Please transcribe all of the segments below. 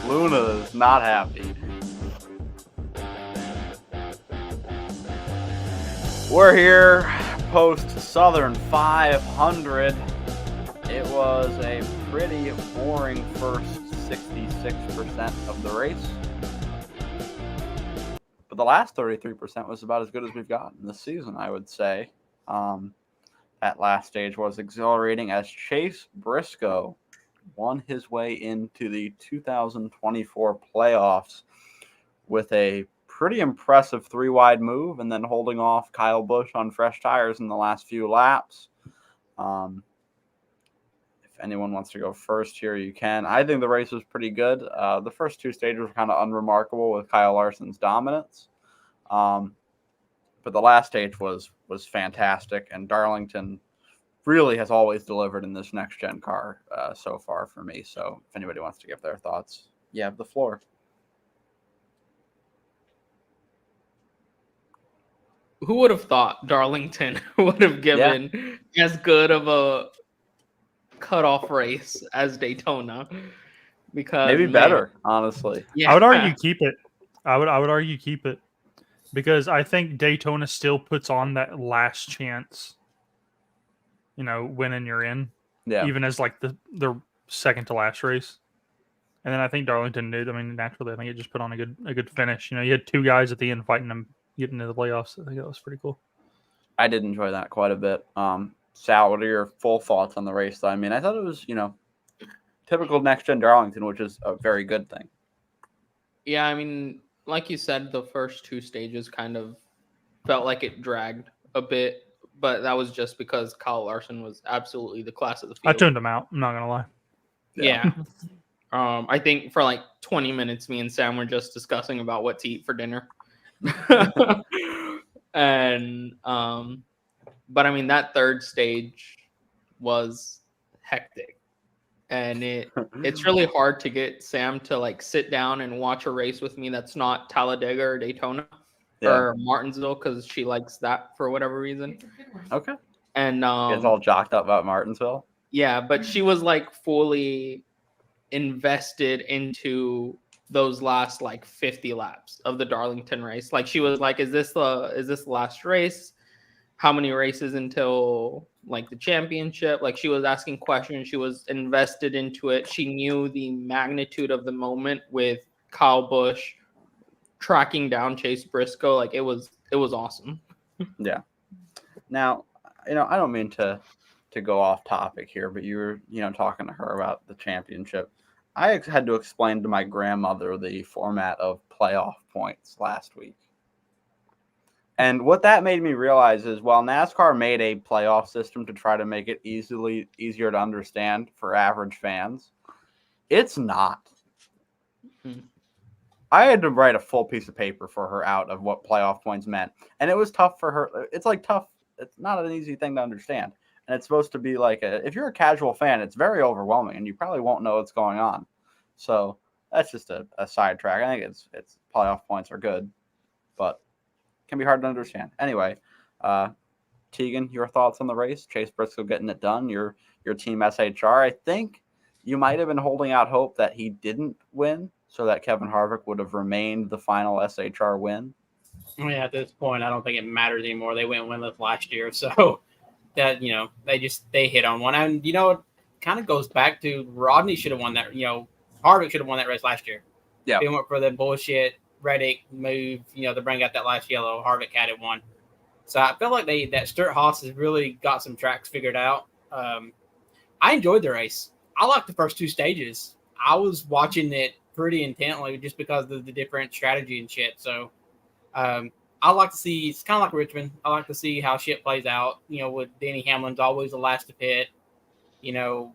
Luna is not happy. We're here post Southern 500. It was a pretty boring first 66% of the race. But the last 33% was about as good as we've gotten this season, I would say. That last stage was exhilarating as Chase Briscoe won his way into the 2024 playoffs with a pretty impressive three-wide move and then holding off Kyle Busch on fresh tires in the last few laps. If anyone wants to go first here, you can. I think the race was pretty good. The first two stages were kind of unremarkable with Kyle Larson's dominance. But the last stage was fantastic, and Darlington really has always delivered in this next-gen car so far for me. So if anybody wants to give their thoughts, you have the floor. Who would have thought Darlington would have given as good of a cutoff race as Daytona? Because maybe better, honestly. Yeah. I would argue keep it. I would argue keep it because I think Daytona still puts on that last chance. Winning you're in. Yeah. Even as like the second to last race. And then I think Darlington did. I mean, naturally, I think it just put on a good finish. You had two guys at the end fighting them. Getting into the playoffs. I think that was pretty cool. I did enjoy that quite a bit. Sal, what are your full thoughts on the race? I mean, I thought it was, typical next-gen Darlington, which is a very good thing. Yeah, I mean, like you said, the first two stages kind of felt like it dragged a bit, but that was just because Kyle Larson was absolutely the class of the field. I tuned him out. I'm not going to lie. Yeah. I think for like 20 minutes, me and Sam were just discussing about what to eat for dinner. And but I mean that third stage was hectic, and it's really hard to get Sam to like sit down and watch a race with me that's not Talladega or Daytona or Martinsville, because she likes that for whatever reason. Okay. And it's all jocked up about Martinsville. Yeah, but she was like fully invested into those last like 50 laps of the Darlington race. Like she was like, is this the last race? How many races until like the championship? Like she was asking questions. She was invested into it. She knew the magnitude of the moment with Kyle Busch tracking down Chase Briscoe. Like it was awesome. Yeah. Now, I don't mean to go off topic here, but you were, talking to her about the championship. I had to explain to my grandmother the format of playoff points last week. And what that made me realize is while NASCAR made a playoff system to try to make it easier to understand for average fans, it's not. Mm-hmm. I had to write a full piece of paper for her out of what playoff points meant. And it was tough for her. It's like tough. It's not an easy thing to understand. And it's supposed to be like if you're a casual fan, it's very overwhelming and you probably won't know what's going on. So that's just a sidetrack. I think it's playoff points are good, but can be hard to understand. Anyway, Tegan, your thoughts on the race? Chase Briscoe getting it done. Your team SHR. I think you might have been holding out hope that he didn't win so that Kevin Harvick would have remained the final SHR win. Yeah, at this point, I don't think it matters anymore. They went winless last year, so that they hit on one, and it kind of goes back to Rodney should have won that. Harvick should have won that race last year. Yeah, they went for the bullshit Reddick move, to bring out that last yellow. Harvick had it won, so I feel like that Stewart-Haas has really got some tracks figured out. I enjoyed the race. I liked the first two stages. I was watching it pretty intently just because of the different strategy and shit. So. I like to see, it's kind of like Richmond. I like to see how shit plays out. With Denny Hamlin's always the last to pit. A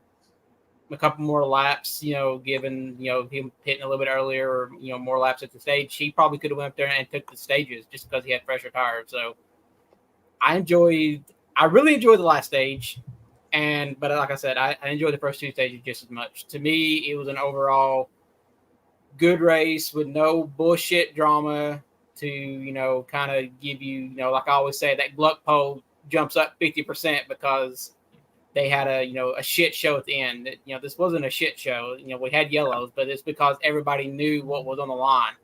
couple more laps, given, him pitting a little bit earlier or, more laps at the stage, he probably could have went up there and took the stages just because he had fresher tires. So I really enjoyed the last stage. But like I said, I enjoyed the first two stages just as much. To me, it was an overall good race with no bullshit drama to, kind of give you, like I always say, that Gluck poll jumps up 50% because they had a shit show at the end. This wasn't a shit show. We had yellows, but it's because everybody knew what was on the line.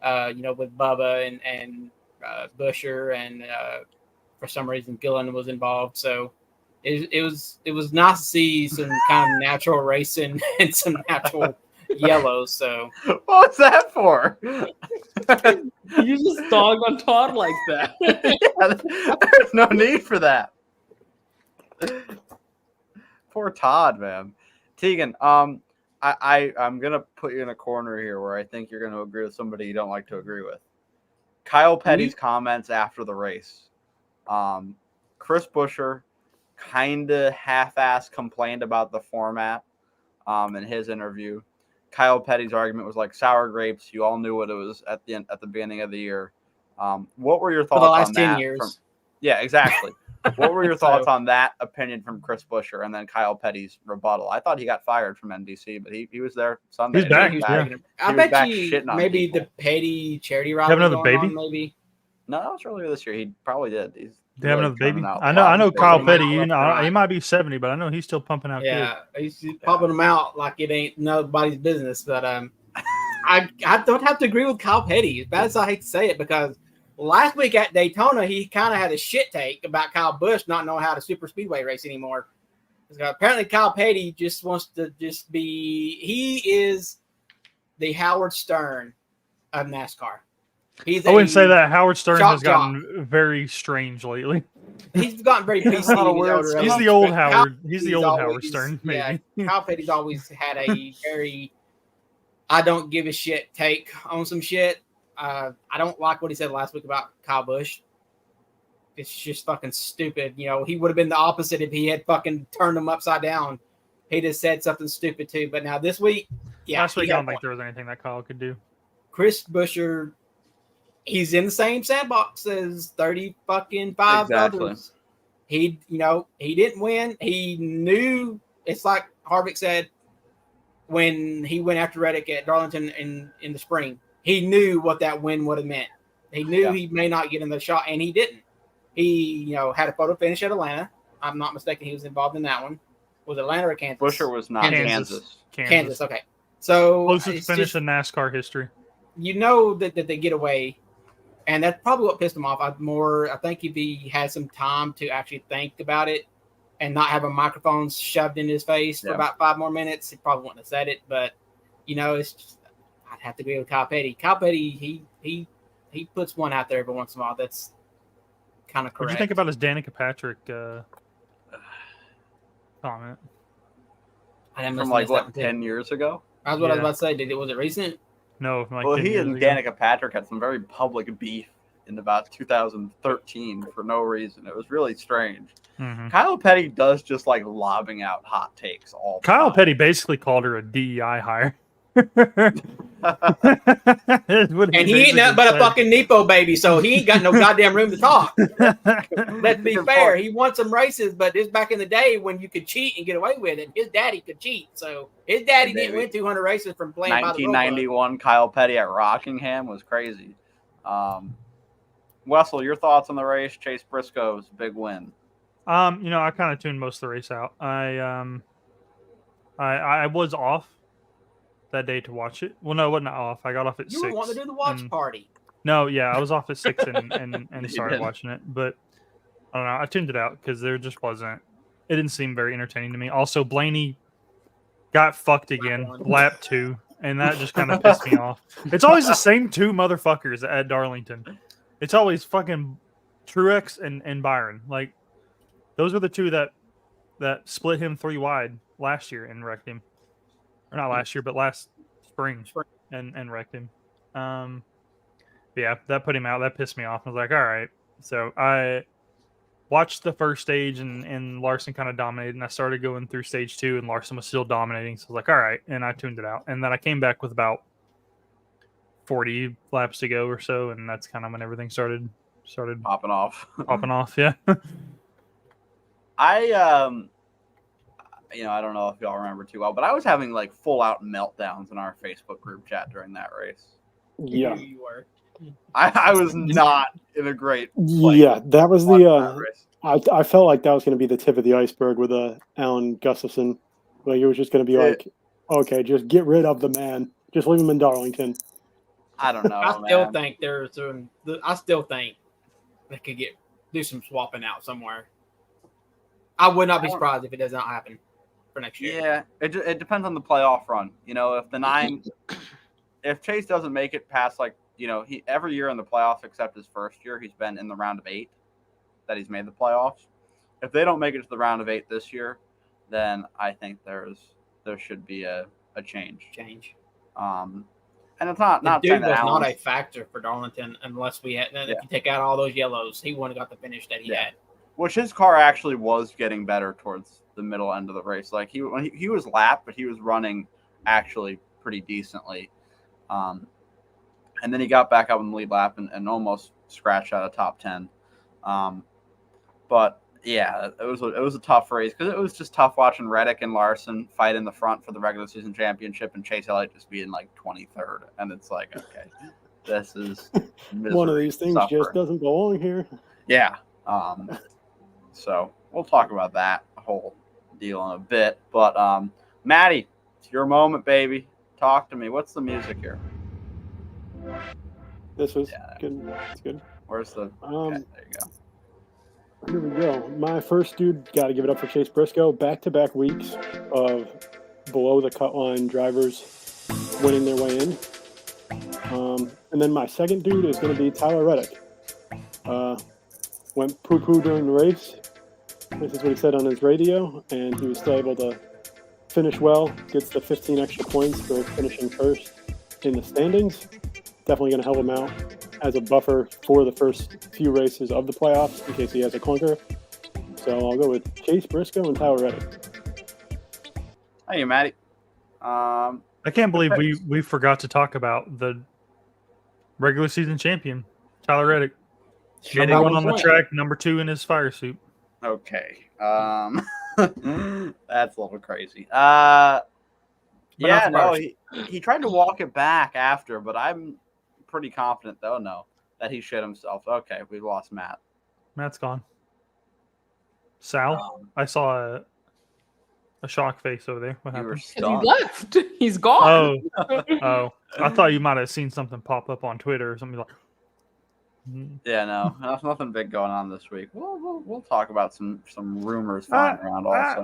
With Bubba and Busher, and for some reason Gillen was involved. So it was nice to see some kind of natural racing and some natural yellows. So what was that for? You just dog on Todd like that. There's no need for that. Poor Todd, man. Tegan, I'm gonna put you in a corner here where I think you're gonna agree with somebody you don't like to agree with. Kyle Petty's comments after the race. Chris Buescher kind of half-ass complained about the format in his interview. Kyle Petty's argument was like sour grapes. You all knew what it was at the beginning of the year. What were your thoughts for the last on 10 that? years. Yeah, exactly. What were your thoughts on that opinion from Chris Buescher and then Kyle Petty's rebuttal? I thought he got fired from NBC, but he was there Sunday. He's back. I bet you maybe the Petty charity ride. Have another going baby? On, maybe. No, that was earlier this year. He probably did. He's They have another baby. out I know Kyle Pumping Petty. them out. He might be 70, but I know he's still pumping out Yeah, kids. he's popping them out like it ain't nobody's business. But I don't have to agree with Kyle Petty. As bad as I hate to say it, because last week at Daytona, he kind of had a shit take about Kyle Busch not knowing how to super speedway race anymore. Apparently, Kyle Petty just wants to just be. He is the Howard Stern of NASCAR. I wouldn't say that. Howard Stern has gotten jock. very strange lately. He's gotten very PC. He's the old Howard. He's the old Howard Stern. Maybe. Yeah, Kyle Petty's always had a very I don't give a shit take on some shit. I don't like what he said last week about Kyle Busch. It's just fucking stupid. He would have been the opposite if he had fucking turned him upside down. He just said something stupid too. But now this week, last week I don't think there was anything that Kyle could do. Chris Buescher, he's in the same sandbox as 30 fucking 5 others. He didn't win. He knew. It's like Harvick said when he went after Reddick at Darlington in the spring. He knew what that win would have meant. He knew he may not get in the shot, and he didn't. He, had a photo finish at Atlanta. I'm not mistaken. He was involved in that one. Was it Atlanta or Kansas? Buescher was not Kansas. Kansas. Okay. So closest finish in NASCAR history. That they get away, and that's probably what pissed him off. I think if he had some time to actually think about it and not have a microphone shoved in his face for about 5 more minutes, he probably wouldn't have said it. But it's just, I'd have to agree with Kyle Petty. Kyle Petty, he puts one out there every once in a while. That's kind of correct. What do you think about his Danica Patrick comment? From 10 years ago? That's what I was about to say. Was it recent? No. He and Danica Patrick had some very public beef in about 2013 for no reason. It was really strange. Mm-hmm. Kyle Petty does just like lobbing out hot takes all the Kyle time. Petty basically called her a DEI hire. And he ain't nothing but a fucking Nepo baby, so he ain't got no goddamn room to talk. Let's be fair. He won some races, but this back in the day when you could cheat and get away with it. His daddy could cheat, so his daddy didn't win 200 races from playing by the 1991 Kyle Petty at Rockingham was crazy. Wessel, your thoughts on the race? Chase Briscoe's big win. I kind of tuned most of the race out. I was off that day to watch it. Well, no, I wasn't off. I got off at 6. You were wanting to do the watch party. No, yeah, I was off at 6 and started watching it. But I don't know. I tuned it out because there just wasn't. It didn't seem very entertaining to me. Also, Blaney got fucked again, lap 2, and that just kind of pissed me off. It's always the same 2 motherfuckers at Darlington. It's always fucking Truex and Byron. Like, those are the 2 that split him 3 wide last year and wrecked him. Or not last year, but last spring and wrecked him. Yeah, that put him out. That pissed me off. I was like, all right. So I watched the first stage and Larson kind of dominated, and I started going through stage 2 and Larson was still dominating. So I was like, all right. And I tuned it out. And then I came back with about 40 laps to go or so, and that's kind of when everything started popping off. Yeah. I don't know if y'all remember too well, but I was having like full out meltdowns in our Facebook group chat during that race. Yeah, you were. I was not in a great place. Yeah, that was I felt like that was going to be the tip of the iceberg with Alan Gustafson. Like it was just going to be like, okay, just get rid of the man. Just leave him in Darlington. I don't know. I still man. think I still think they could do some swapping out somewhere. I would not be surprised if it does not happen for next year. Yeah, it depends on the playoff run. If Chase doesn't make it past he every year in the playoffs except his first year, he's been in the round of 8 that he's made the playoffs. If they don't make it to the round of 8 this year, then I think there should be a change. And it's not The dude saying that was not Allen's- a factor for Darlington unless if you take out all those yellows, he wouldn't have got the finish that he had. Which his car actually was getting better towards the middle end of the race. Like he was lapped, but he was running actually pretty decently. And then he got back up in the lead lap and almost scratched out of top 10. But yeah, it was a tough race because it was just tough watching Reddick and Larson fight in the front for the regular season championship and Chase Elliott just being like 23rd. And it's like, okay, this is one of these things suffering. just doesn't belong here. Yeah. So we'll talk about that whole deal in a bit. But Maddie, it's your moment, baby. Talk to me. What's the music here? This was good. It's good. Where's the? Okay, there you go. Here we go. My first dude, got to give it up for Chase Briscoe. Back-to-back weeks of below the cut line drivers winning their way in. And then my second dude is going to be Tyler Reddick. Went poo-poo during the race. This is what he said on his radio, and he was still able to finish well. Gets the 15 extra points for finishing first in the standings. Definitely going to help him out as a buffer for the first few races of the playoffs in case he has a clunker. So I'll go with Chase Briscoe and Tyler Reddick. Hey, Maddie. I can't believe we forgot to talk about the regular season champion, Tyler Reddick. Number 1 on the track, number 2 in his fire suit. Okay. That's a little crazy. He tried to walk it back after, but I'm pretty confident that he shit himself. Okay, we lost Matt. Matt's gone. Sal, I saw a shock face over there. What happened? He left. He's gone. Oh, I thought you might have seen something pop up on Twitter or something like. Yeah, no, there's nothing big going on this week. We'll talk about some rumors flying around also.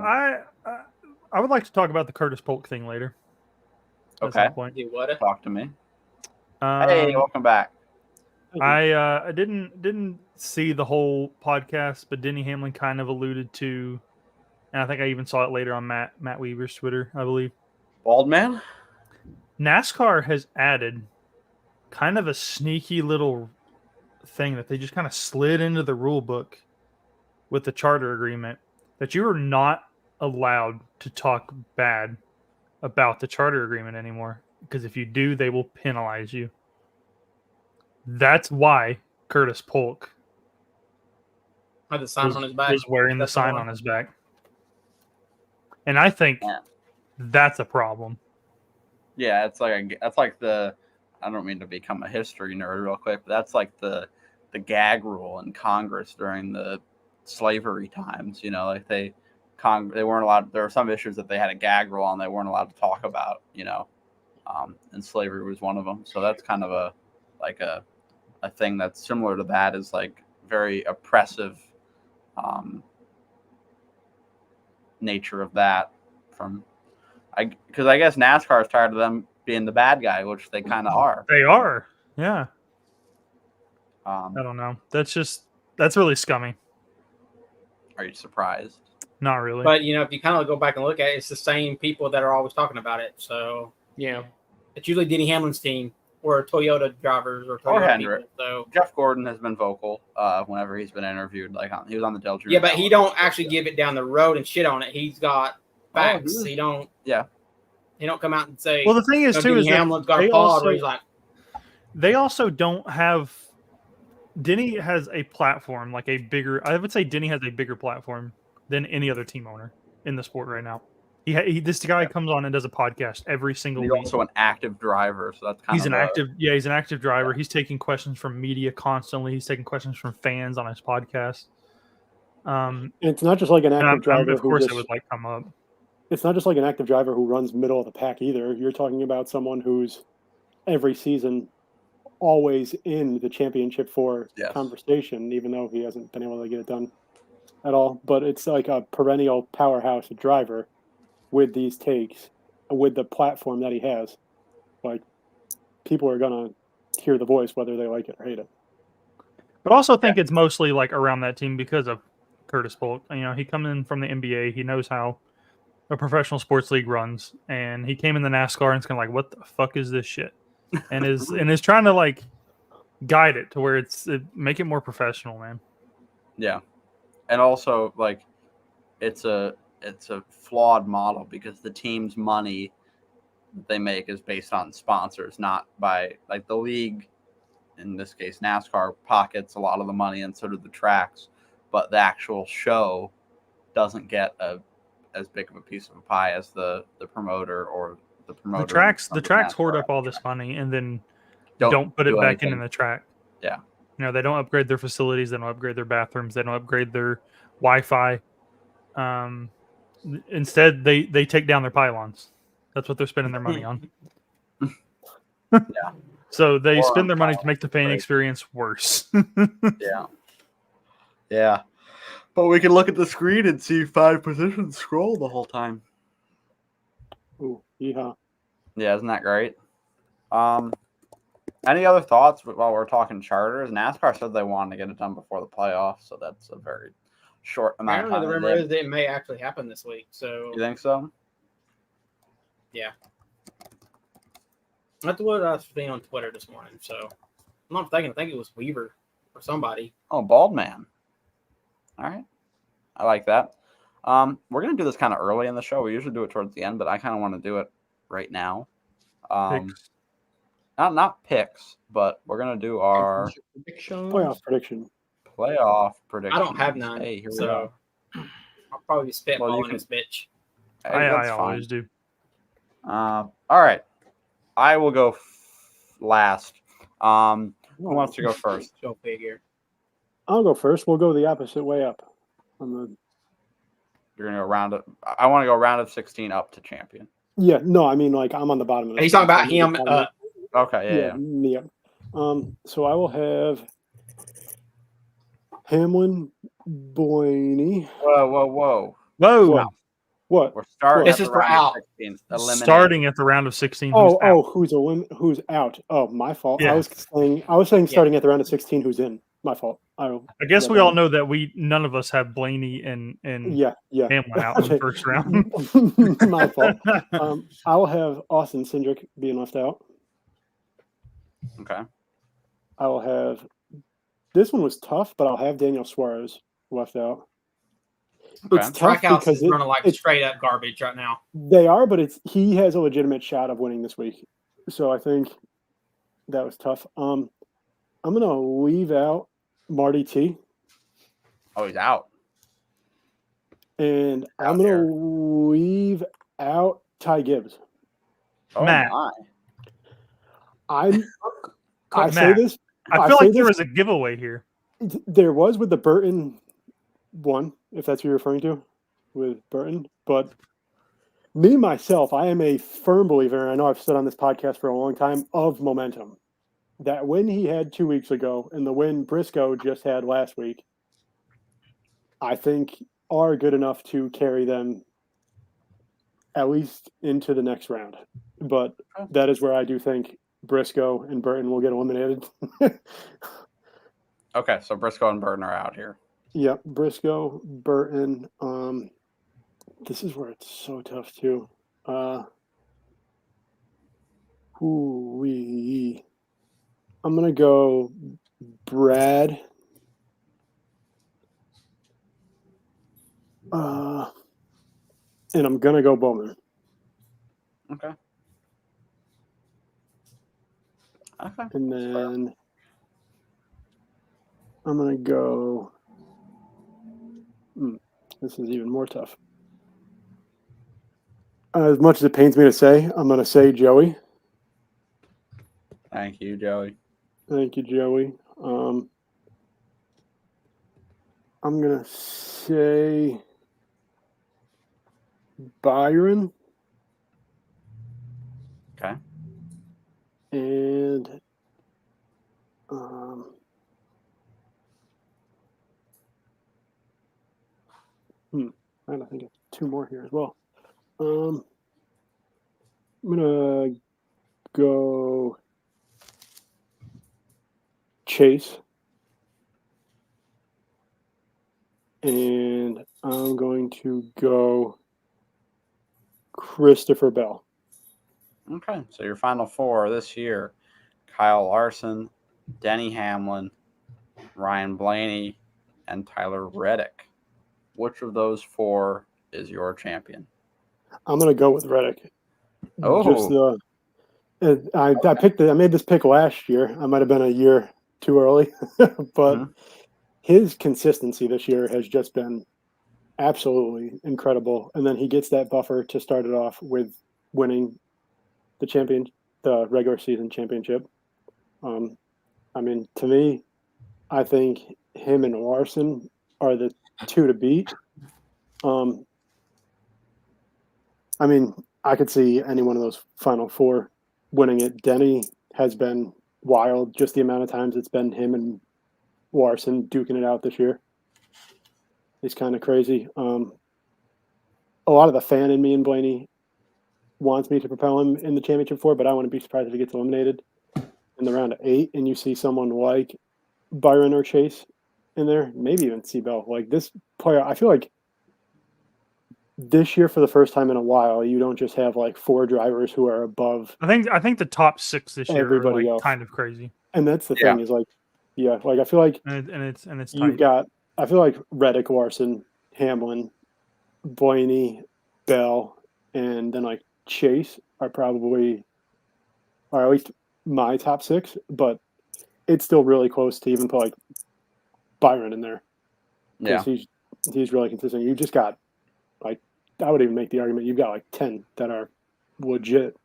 I would like to talk about the Curtis Polk thing later. Okay. You would talk to me. Hey, welcome back. I didn't see the whole podcast, but Denny Hamlin kind of alluded to, and I think I even saw it later on Matt Weaver's Twitter, I believe. Bald man? NASCAR has added kind of a sneaky little thing that they just kind of slid into the rule book with the charter agreement that you are not allowed to talk bad about the charter agreement anymore, because if you do, they will penalize you. That's why Curtis Polk had the sign on his back. Was wearing the sign on his back. And I think that's a problem. Yeah, that's like the, I don't mean to become a history nerd real quick, but that's like the gag rule in Congress during the slavery times. Like they weren't allowed. There were some issues that they had a gag rule on they weren't allowed to talk about. And slavery was one of them. So that's kind of a thing that's similar to that, is like very oppressive nature of that. Because I guess NASCAR is tired of them being the bad guy, which they kind of are. They are, yeah. I don't know. That's really scummy. Are you surprised? Not really. But if you kind of go back and look at it, it's the same people that are always talking about it. So it's usually Denny Hamlin's team or Toyota drivers or Toyota Hendrick. people. So Jeff Gordon has been vocal whenever he's been interviewed. Like he was on the Del Jr. Yeah, but he don't actually give it down the road and shit on it. He's got facts. He don't. Yeah. He don't come out and say. Well, the thing is too Denny is Hamlin's got a pod where he's like. They also don't have. Denny has a platform, like a bigger. I would say Denny has a bigger platform than any other team owner in the sport right now. This guy comes on and does a podcast every single week. He's also an active driver, so that's kind of he's an active driver. Yeah. He's taking questions from media constantly. He's taking questions from fans on his podcast. And it's not just like an active driver of who course, just. it would like come up. It's not just like an active driver who runs middle of the pack either. You're talking about someone who's every season always in the championship for Yes. conversation, even though he hasn't been able to get it done at all. But it's like a perennial powerhouse driver with these takes, with the platform that he has. Like, people are gonna hear the voice whether they like it or hate it. But I also think it's mostly like around that team because of Curtis Polk. You know, he come in from the NBA. He knows how a professional sports league runs, and he came in the NASCAR and it's kind of like, what the fuck is this shit? And is trying to like guide it to where make it more professional, man. Yeah, and also like it's a flawed model because the team's money that they make is based on sponsors, not by like the league. In this case, NASCAR pockets a lot of the money, and so do the tracks. But the actual show doesn't get as big of a piece of a pie as the promoter or the promoter. The tracks hoard up all this money and then don't put it back in the track. Yeah. You know, they don't upgrade their facilities. They don't upgrade their bathrooms. They don't upgrade their Wi-Fi. Instead, they take down their pylons. That's what they're spending their money on. Yeah. So they spend their money to make the fan experience worse. Yeah. Yeah. But we can look at the screen and see 5 positions scroll the whole time. Ooh, yeehaw. Yeah, isn't that great? Any other thoughts while we're talking charters? NASCAR said they wanted to get it done before the playoffs, so that's a very short amount of time. Apparently, the rumor is that it may actually happen this week. So you think so? Yeah. That's what I was seeing on Twitter this morning. So I'm not mistaken. I think it was Weaver or somebody. Oh, Bald Man. All right. I like that. We're going to do this kind of early in the show. We usually do it towards the end, but I kind of want to do it right now. Picks. Not picks, but we're going to do our Playoff prediction. prediction. I don't have none. Hey, here we so go. I'll probably be spitballing can- this bitch. Hey, I that's always fine. do. All right. I will go last. Who wants to go first? Go figure. I'll go first. We'll go the opposite way up. You're going to go round of. I want to go round of 16 up to champion. Yeah, no, I mean, like, I'm on the bottom of He's talking about him. Okay, yeah. So I will have Hamlin, Blaney. Whoa. Whoa. What? We're starting. This at is the for round of out. 16. Eliminated. Starting at the round of 16. Who's out? Who's out? Oh, my fault. Yeah. I was saying starting at the round of 16. Who's in? My fault. I guess we all know that none of us have Blaney and Yeah. Hamlin out in the first round. My fault. I'll have Austin Cindric being left out. Okay. I will have. This one was tough, but I'll have Daniel Suarez left out. Okay. It's tough Strikeouts because is running like straight up garbage right now. they are, but he has a legitimate shot of winning this week. So I think that was tough. I'm gonna leave out Marty T, Oh, he's out. and Out I'm gonna there. leave out Ty Gibbs. Oh, Matt. my. I Matt, say this. I feel say like there this- was a giveaway here. There was with the Burton one, if that's what you're referring to, with Burton. But me, myself, I am a firm believer, and I know I've said on this podcast for a long time, of momentum. That win he had 2 weeks ago and the win Briscoe just had last week, I think are good enough to carry them at least into the next round. But that is where I do think Briscoe and Burton will get eliminated. Okay, so Briscoe and Burton are out here. Yep, Briscoe, Burton. This is where it's so tough too. I'm gonna go Brad. And I'm gonna go Bowman. Okay. And then I'm gonna go. This is even more tough. As much as it pains me to say, I'm gonna say Joey. Thank you, Joey. Thank you, Joey. I'm going to say Byron. Okay. And I think of two more here as well. I'm gonna go Chase, and I'm going to go Christopher Bell. Okay. So your final four this year: Kyle Larson, Denny Hamlin, Ryan Blaney, and Tyler Reddick. Which of those four is your champion? I'm gonna go with Reddick. Oh. Just I made this pick last year. I might have been a year too early, but his consistency this year has just been absolutely incredible. And then he gets that buffer to start it off with winning the regular season championship. I mean, to me, I think him and Larson are the two to beat. I mean, I could see any one of those final four winning it. Denny has been wild, just the amount of times it's been him and Larson duking it out this year. It's kind of crazy. A lot of the fan in me and Blaney wants me to propel him in the championship four, but I wouldn't be surprised if he gets eliminated in the round of 8 and you see someone like Byron or Chase in there, maybe even Seabell. Like this player, I feel like this year for the first time in a while, you don't just have like 4 drivers who are above. I think the top 6 this year everybody are like else. kind of crazy. And that's the thing is like, like I feel like and it's you've tight. got. I feel like Reddick, Larson, Hamlin, Blaney, Bell, and then like Chase are at least my top 6, but it's still really close to even put like Byron in there because he's really consistent. You just got like I would even make the argument you've got like 10 that are legit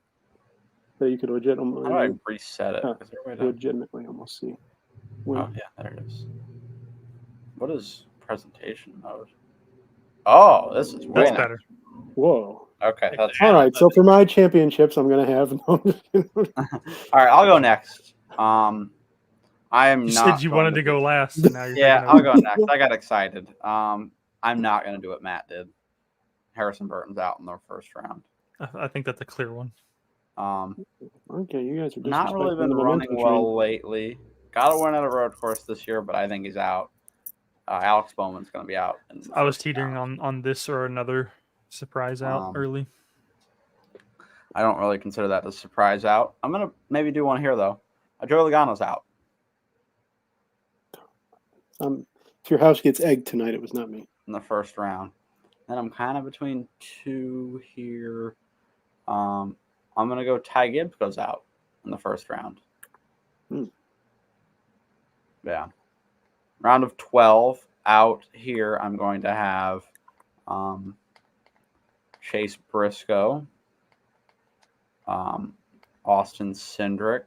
that you could How do I reset it? legitimately almost see. Oh yeah, there it is. What is presentation mode? Oh, this is way That's better. Whoa. Okay, that's all right. So for my championships, I'm gonna have. All right, I'll go next. I am You not. said you wanted to go last, and now you're Yeah, I'll go next. I got excited. I'm not gonna do what Matt did. Harrison Burton's out in the first round. I think that's a clear one. Okay, you guys are not really been running well lately. Got to win at a road course this year, but I think he's out. Alex Bowman's going to be out. I was teetering on this or another surprise out early. I don't really consider that a surprise out. I'm going to maybe do one here, though. Joey Logano's out. If your house gets egged tonight, it was not me. In the first round. And I'm kind of between 2 here. I'm going to go Ty Gibbs goes out in the first round. Yeah. Round of 12 out here, I'm going to have Chase Briscoe, Austin Cindric,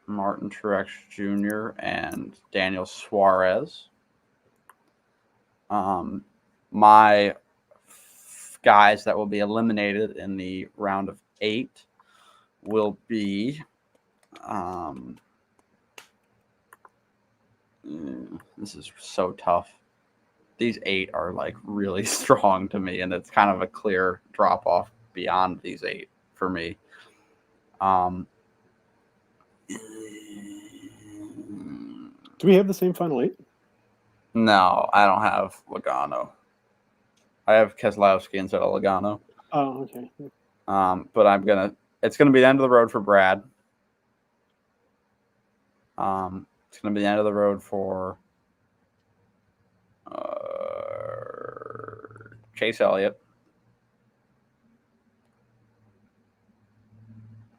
Martin Truex Jr., and Daniel Suarez. My guys that will be eliminated in the round of 8 will be this is so tough. These 8 are like really strong to me, and it's kind of a clear drop off beyond these 8 for me. Do we have the same final 8? No, I don't have Logano. I have Keselowski instead of Logano. Oh, okay. But it's gonna be the end of the road for Brad. It's gonna be the end of the road for Chase Elliott.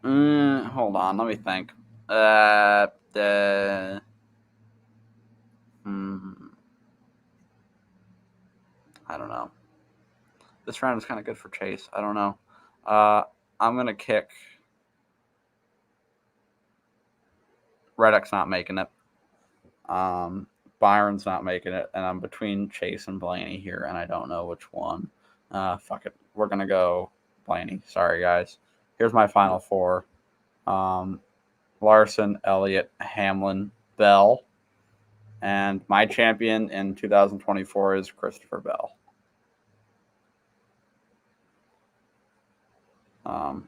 Hold on, let me think. I don't know. This round is kind of good for Chase. I don't know. I'm gonna kick Reddick's not making it. Byron's not making it, and I'm between Chase and Blaney here, and I don't know which one. Fuck it. We're going to go Blaney. Sorry, guys. Here's my final four. Larson, Elliott, Hamlin, Bell. And my champion in 2024 is Christopher Bell.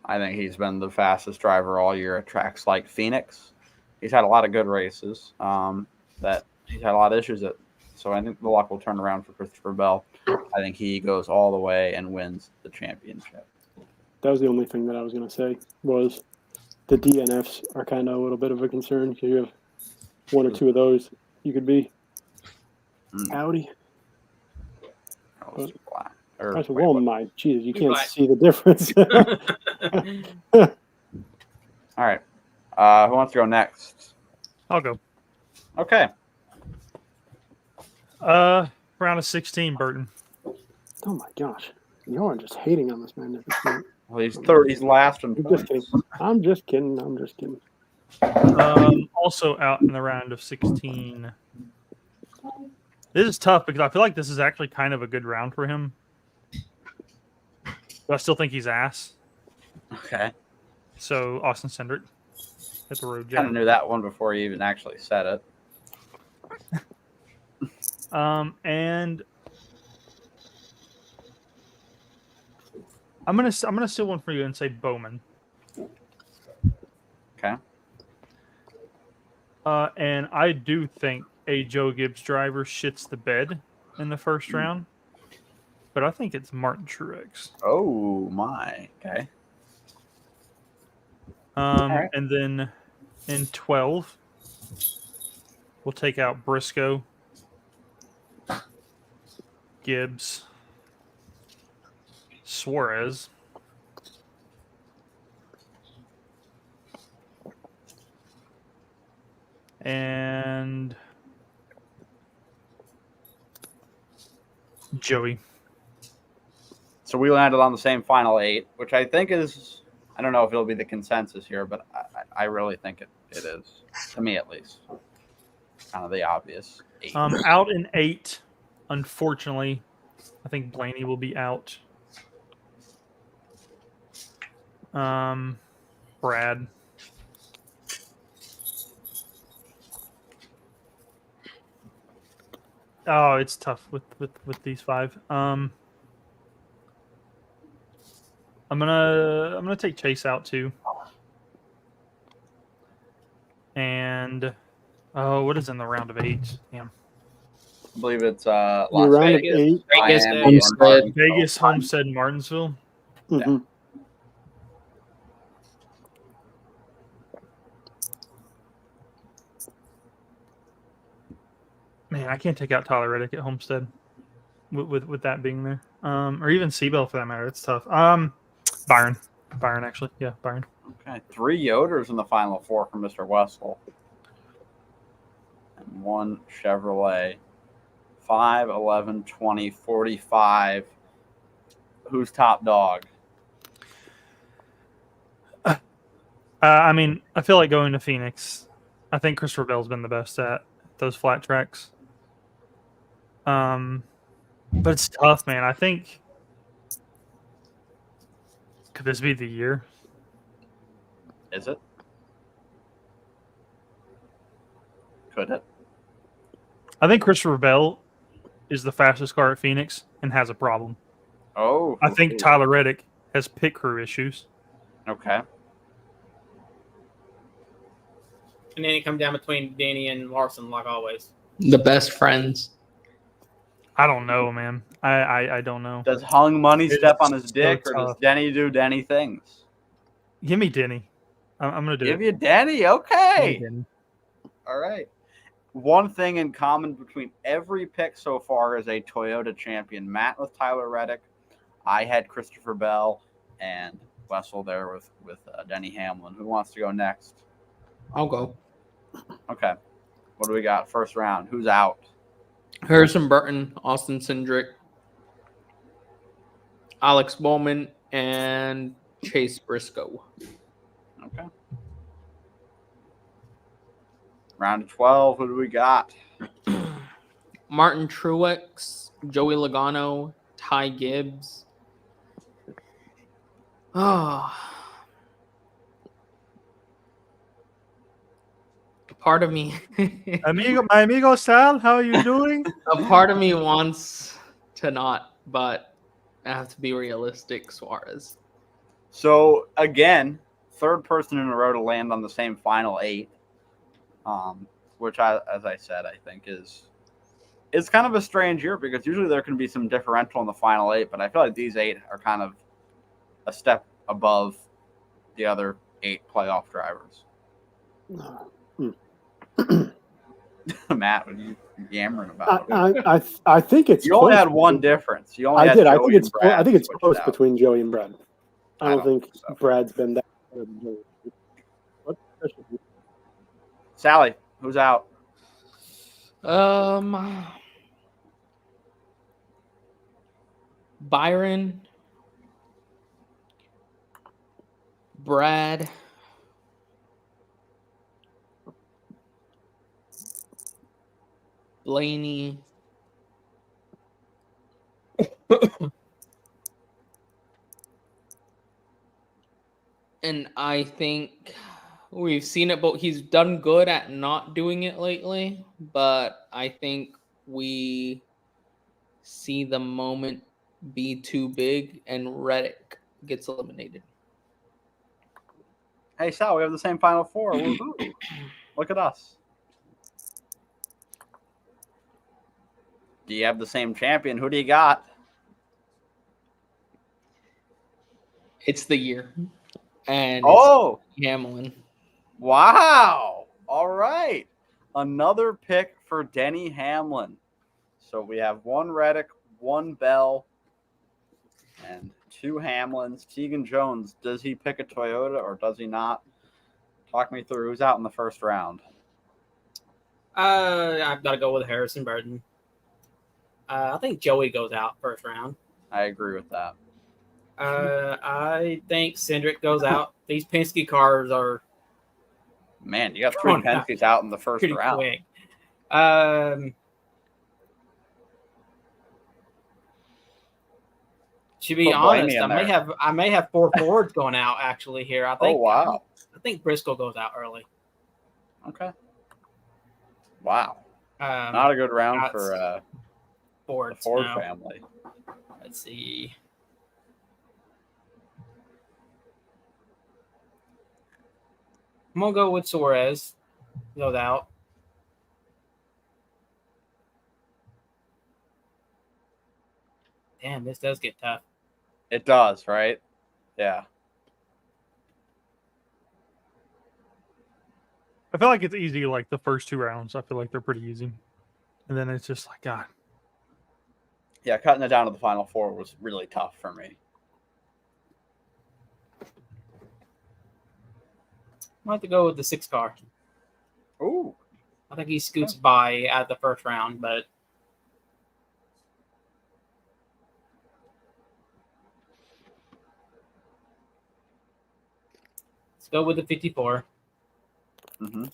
I think he's been the fastest driver all year at tracks like Phoenix. He's had a lot of good races that he's had a lot of issues at. So I think the luck will turn around for Christopher Bell. I think he goes all the way and wins the championship. That was the only thing that I was going to say was the DNFs are kind of a little bit of a concern because you have one or two of those you could be Audi. Well, my Jesus, you can't see the difference. All right. Who wants to go next? I'll go. Okay. Round of 16, Burton. Oh my gosh, y'all are just hating on this man at this point. Well, he's third. He's last in points. I'm just kidding. Also out in the round of 16. This is tough because I feel like this is actually kind of a good round for him. But I still think he's ass. Okay. So Austin Cindric at the road. I kind of knew that one before you even actually said it. And I'm gonna steal one for you and say Bowman. Okay. And I do think a Joe Gibbs driver shits the bed in the first round, but I think it's Martin Truex. Oh my. Okay. Right. And then in 12, we'll take out Briscoe, Gibbs, Suarez, and Joey. So we landed on the same final 8, which I think is, I don't know if it'll be the consensus here, but I really think it is, to me at least. Kind of the obvious 8. Out in 8, unfortunately, I think Blaney will be out. Brad. Oh, it's tough with these 5. I'm gonna take Chase out too. And what is in the round of 8? Damn. I believe it's Las Vegas, Vegas, Homestead, Martinsville. Mm-hmm. Yeah. Man, I can't take out Tyler Reddick at Homestead with that being there. Or even Seabell for that matter. It's tough. Byron, actually. Yeah, Byron. Okay. 3 Yoders in the final 4 from Mr. Wessel. And 1 Chevrolet. 5, 11, 20, 45. Who's top dog? I mean, I feel like going to Phoenix. I think Christopher Bell's been the best at those flat tracks. But it's tough, man. I think, could this be the year? Is it? Could it? I think Christopher Bell is the fastest car at Phoenix and has a problem. Oh. I think Tyler Reddick has pit crew issues. Okay. And then it comes down between Danny and Larson, like always. The best friends. I don't know, man. I don't know. Does Hung Money step on his dick, so or does tough. Denny do Denny things? Give me Denny. I'm going to do Give it. you Denny? Give me Okay. Denny. All right. One thing in common between every pick so far is a Toyota champion. Matt with Tyler Reddick. I had Christopher Bell, and Wessel there with Denny Hamlin. Who wants to go next? I'll go. Okay. What do we got? First round. Who's out? Harrison Burton, Austin Cindric, Alex Bowman, and Chase Briscoe. Okay. Round of 12. Who do we got? Martin Truex, Joey Logano, Ty Gibbs. Oh. Part of me. My amigo Sal, how are you doing? A part of me wants to not, but I have to be realistic, Suarez. So, again, third person in a row to land on the same final 8, which, as I said, I think is kind of a strange year because usually there can be some differential in the final 8, but I feel like these 8 are kind of a step above the other 8 playoff drivers. Matt, what are you yammering about? I think it's. You only had one difference. You only I had did. Joey I think it's. and Brad I think it's switched close out. between Joey and Brad. I don't think so. Brad's been that good. What? Sally, who's out? Byron, Brad, Blaney, and I think we've seen it, but he's done good at not doing it lately. But I think we see the moment be too big and Reddick gets eliminated. Hey, Sal, we have the same final 4. Woohoo. Look at us. Do you have the same champion? Who do you got? It's the year. And Oh, it's Hamlin. wow. All right. Another pick for Denny Hamlin. So we have 1 Reddick, 1 Bell, and 2 Hamlins. Tegan Jones, does he pick a Toyota or does he not? Talk me through who's out in the first round. I've got to go with Harrison Burton. I think Joey goes out first round. I agree with that. I think Cindric goes out. These Penske cars are Man, you got 3 Penske's out in the first pretty round. quick. To be Put Blaney honest, in I may have 4 Fords going out actually here. I think. Oh, wow. I think Briscoe goes out early. Okay. Wow. Not a good round for Ford the Ford family. Let's see. I'm gonna go with Suarez. Goes out. Damn, this does get tough. It does, right? Yeah. I feel like it's easy, like the first 2 rounds. I feel like they're pretty easy. And then it's just like, God. Yeah, cutting it down to the final 4 was really tough for me. I might have to go with the 6 car. Ooh. I think he scoots by at the first round, but let's go with the 54. Mm-hmm. I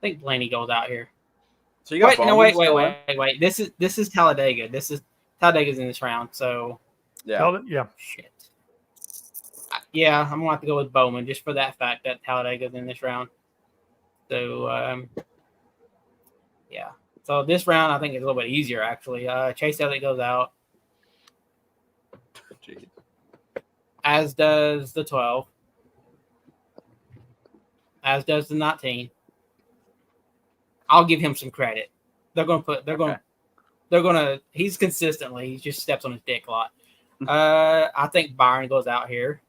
think Blaney goes out here. So you got wait. This is Talladega. Talladega's in this round, so Yeah. shit. Yeah, I'm gonna have to go with Bowman just for that fact that Talladega's in this round. So yeah. So this round I think is a little bit easier actually. Chase Elliott goes out. Jeez. As does the 12. As does the 19. I'll give him some credit. He's consistently, he just steps on his dick a lot. I think Byron goes out here.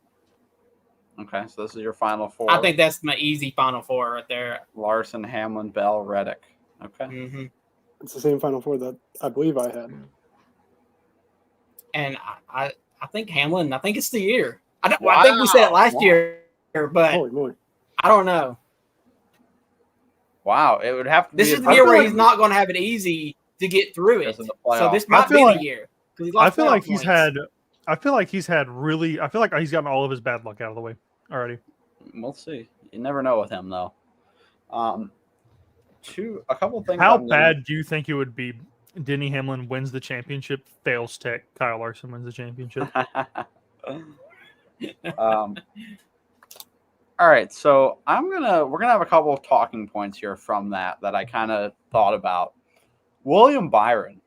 Okay, so this is your final 4. I think that's my easy final 4 right there. Larson, Hamlin, Bell, Reddick. Okay. Mm-hmm. It's the same final 4 that I believe I had. And I think Hamlin, I think it's the year. I think we said it last year, but Holy moly. I don't know. Wow, it would have to be. This is the year where he's not going to have it easy to get through it. So this might be the year. I feel like he's had really. I feel like he's gotten all of his bad luck out of the way already. We'll see. You never know with him, though. A couple things. How bad do you think it would be? Denny Hamlin wins the championship, fails tech. Kyle Larson wins the championship. All right, so we're gonna have a couple of talking points here from that I kind of thought about. William Byron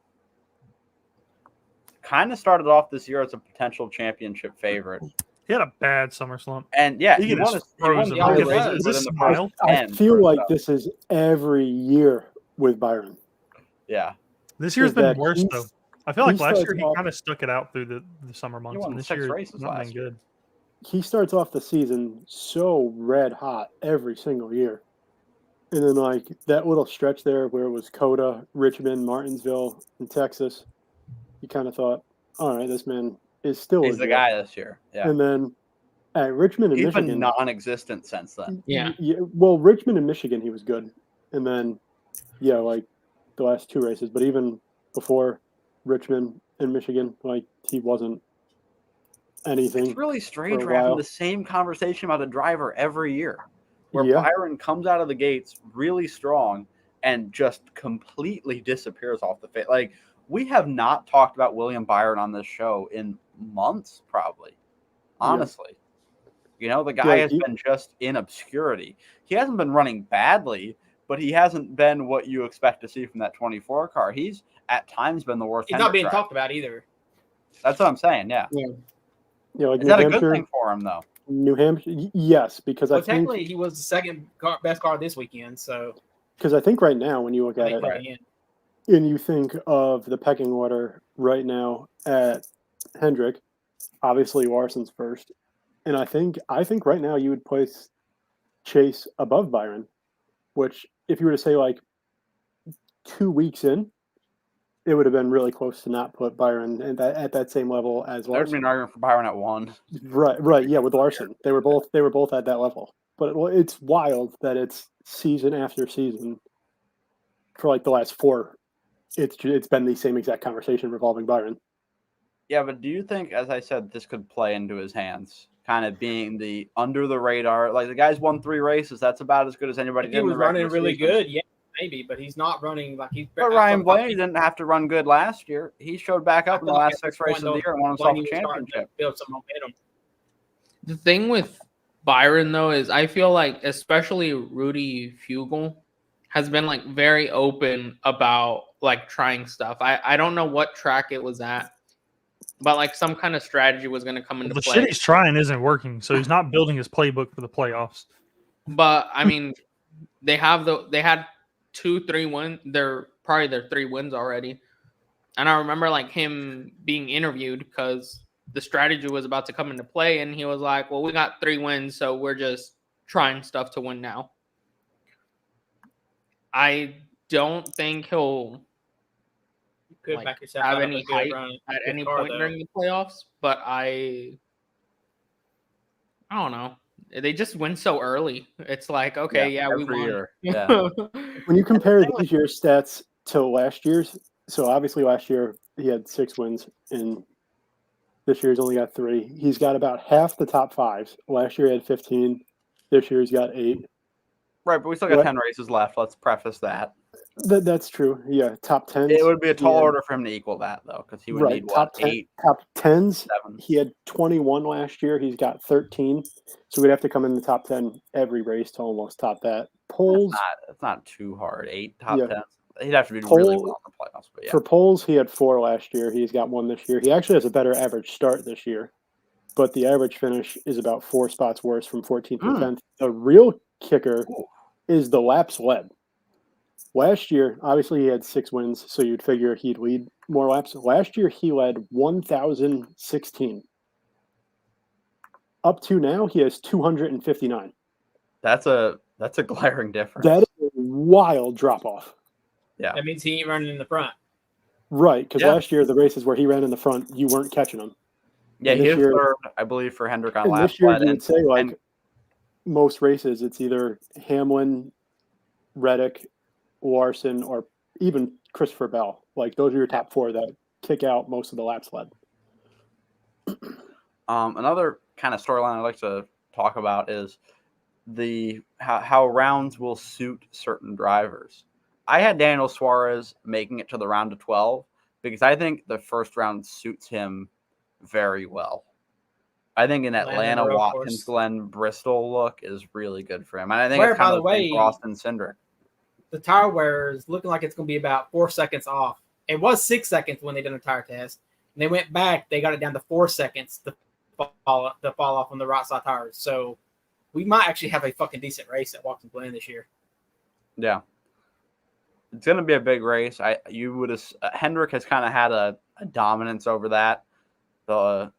kind of started off this year as a potential championship favorite. He had a bad summer slump. And yeah, he won frozen. the other races within the first I 10 feel or like so. this is every year with Byron. Yeah. This year's Is been that worse, he's- though. I feel like he last starts year he off- kind of stuck it out through the summer months. won And this 6 year, races not last been good. He starts off the season so red hot every single year. And then, like, that little stretch there where it was Coda, Richmond, Martinsville, and Texas, you kind of thought, all right, this man is still He's the legit. guy this year. Yeah. And then at Richmond and He's Michigan. been non-existent since then. Yeah. Well, Richmond and Michigan, he was good. And then, yeah, like the last 2 races. But even before Richmond and Michigan, like, he wasn't anything. It's really strange. for a We're having while. the same conversation about a driver every year, where Yeah. Byron comes out of the gates really strong and just completely disappears off the face. Like, we have not talked about William Byron on this show in months, probably. Honestly, you know, the guy has been just in obscurity. He hasn't been running badly, but he hasn't been what you expect to see from that 24 car. He's at times been the worst. He's not being driver. talked about either. That's what I'm saying. Yeah. Yeah, like Is New that a Hampshire, good thing for him, though? New Hampshire, yes, because Well, I think technically, he was the second best car this weekend. So right now when you look I at think it, by the end. and you think of the pecking order right now at Hendrick, obviously Larson's first, and I think right now you would place Chase above Byron, which if you were to say like 2 weeks in, it would have been really close to not put Byron at that same level as There'd be Larson. an argument for Byron at 1. Right, yeah, with Larson, they were both at that level. But it's wild that it's season after season for like the last 4. It's been the same exact conversation revolving Byron. Yeah, but do you think, as I said, this could play into his hands? Kind of being the under the radar, like the guy's won 3 races. That's about as good as anybody If did. he in was the running regular really season. good, yeah, maybe, but he's not running like he's. But Ryan Blaney didn't have to run good last year. He showed back up in the last 6 races of the year and won himself a championship. Build some momentum. The thing with Byron though is I feel like especially Rudy Fugel has been like very open about like trying stuff. I don't know what track it was at, but like some kind of strategy was going to come into The play. shit he's trying isn't working, so he's not building his playbook for the playoffs. But I mean, they had 2-3 wins. They're probably their 3 wins already. And I remember like him being interviewed because the strategy was about to come into play, and he was like, "Well, we got 3 wins, so we're just trying stuff to win now." I don't think he'll You could like, back yourself have out of any a good hype run. at Good any car, point though. during the playoffs, but I don't know. They just win so early. It's like, okay, yeah, we every won. year. Yeah. When you compare this year's stats to last year's, so obviously last year he had 6 wins, and this year he's only got 3. He's got about half the top 5s. Last year he had 15. This year he's got 8. Right, but we still got What? 10 races left. Let's preface that. That's true. Yeah, top 10s. It would be a tall Yeah. order for him to equal that, though, because he would Right, need, top what, 10, 8, top 10s. 7? He had 21 last year. He's got 13. So we'd have to come in the top 10 every race to almost top that. Polls It's not too hard. 8 top Yeah. 10s. He'd have to be really Pole- well in the playoffs, but yeah. For polls, he had 4 last year. He's got 1 this year. He actually has a better average start this year, but the average finish is about 4 spots worse from 14th to 10th. The real kicker Ooh. is the laps led. Last year, obviously, he had 6 wins, so you'd figure he'd lead more laps. Last year, he led 1,016. Up to now, he has 259. That's a glaring difference. That is a wild drop off. Yeah. That means he ain't running in the front. Right, because Yeah. last year, the races where he ran in the front, you weren't catching him. Yeah, and he this was year- third, I believe, for Hendrick on And last this year, led, you and would say, like, and- most races, it's either Hamlin, Reddick, Larson, or even Christopher Bell. Like, those are your top 4 that kick out most of the laps led. Another kind of storyline I'd like to talk about is how rounds will suit certain drivers. I had Daniel Suarez making it to the round of 12 because I think the first round suits him very well. I think in Atlanta, Watkins Glen, Bristol look is really good for him. And I think it's kind of the same for Austin Cindric. The tire wear is looking like it's going to be about 4 seconds off. It was 6 seconds when they did a tire test. And they went back, they got it down to 4 seconds to fall off on the right side tires. So we might actually have a fucking decent race at Watkins Glen this year. Yeah. It's going to be a big race. Hendrick has kind of had a dominance over that, for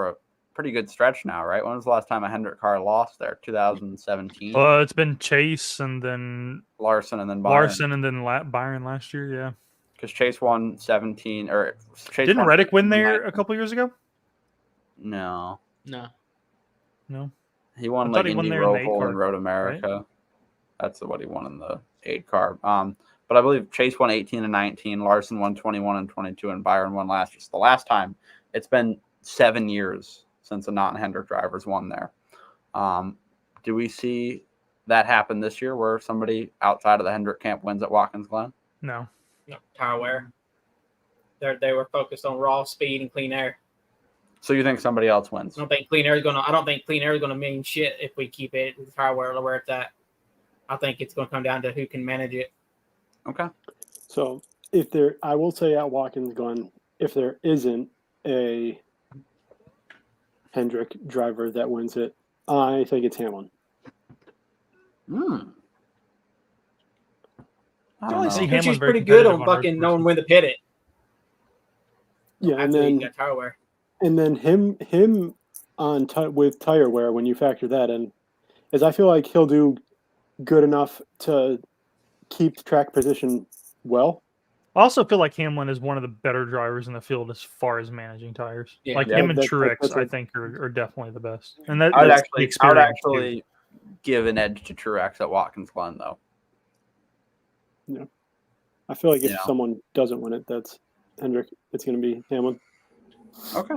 a pretty good stretch now, right? When was the last time a Hendrick car lost there? 2017. It's been Chase and then Larson and then Byron. Larson and then Byron last year, yeah. Because Chase won 17 or Chase didn't Reddick win there a couple years ago? No. He won like Indy Roval and Road America. Right? That's what he won in the 8 car. But I believe Chase won 18 and 19, Larson won 21 and 22, and Byron won last year. So the last time, it's been 7 years since a non-Hendrick drivers won there. Do we see that happen this year where somebody outside of the Hendrick camp wins at Watkins Glen? No. Tire wear. They were focused on raw speed and clean air. So you think somebody else wins? I don't think clean air is gonna mean shit if we keep it the tire wear where it's at. I think it's gonna come down to who can manage it. Okay. So I will say at Watkins Glen, if there isn't a Hendrick driver that wins it, I think it's Hamlin. I only see Hamlin's Hamlin's pretty good on fucking knowing when to pit it. Yeah, and then tire wear. And then him with tire wear, when you factor that in, is I feel like he'll do good enough to keep track position well. I also feel like Hamlin is one of the better drivers in the field as far as managing tires. Yeah. Like him and Truex, I think, are definitely the best. And I would actually give an edge to Truex at Watkins Glen, though. Yeah, I feel like if someone doesn't win it, that's Hendrick. It's going to be Hamlin. Okay.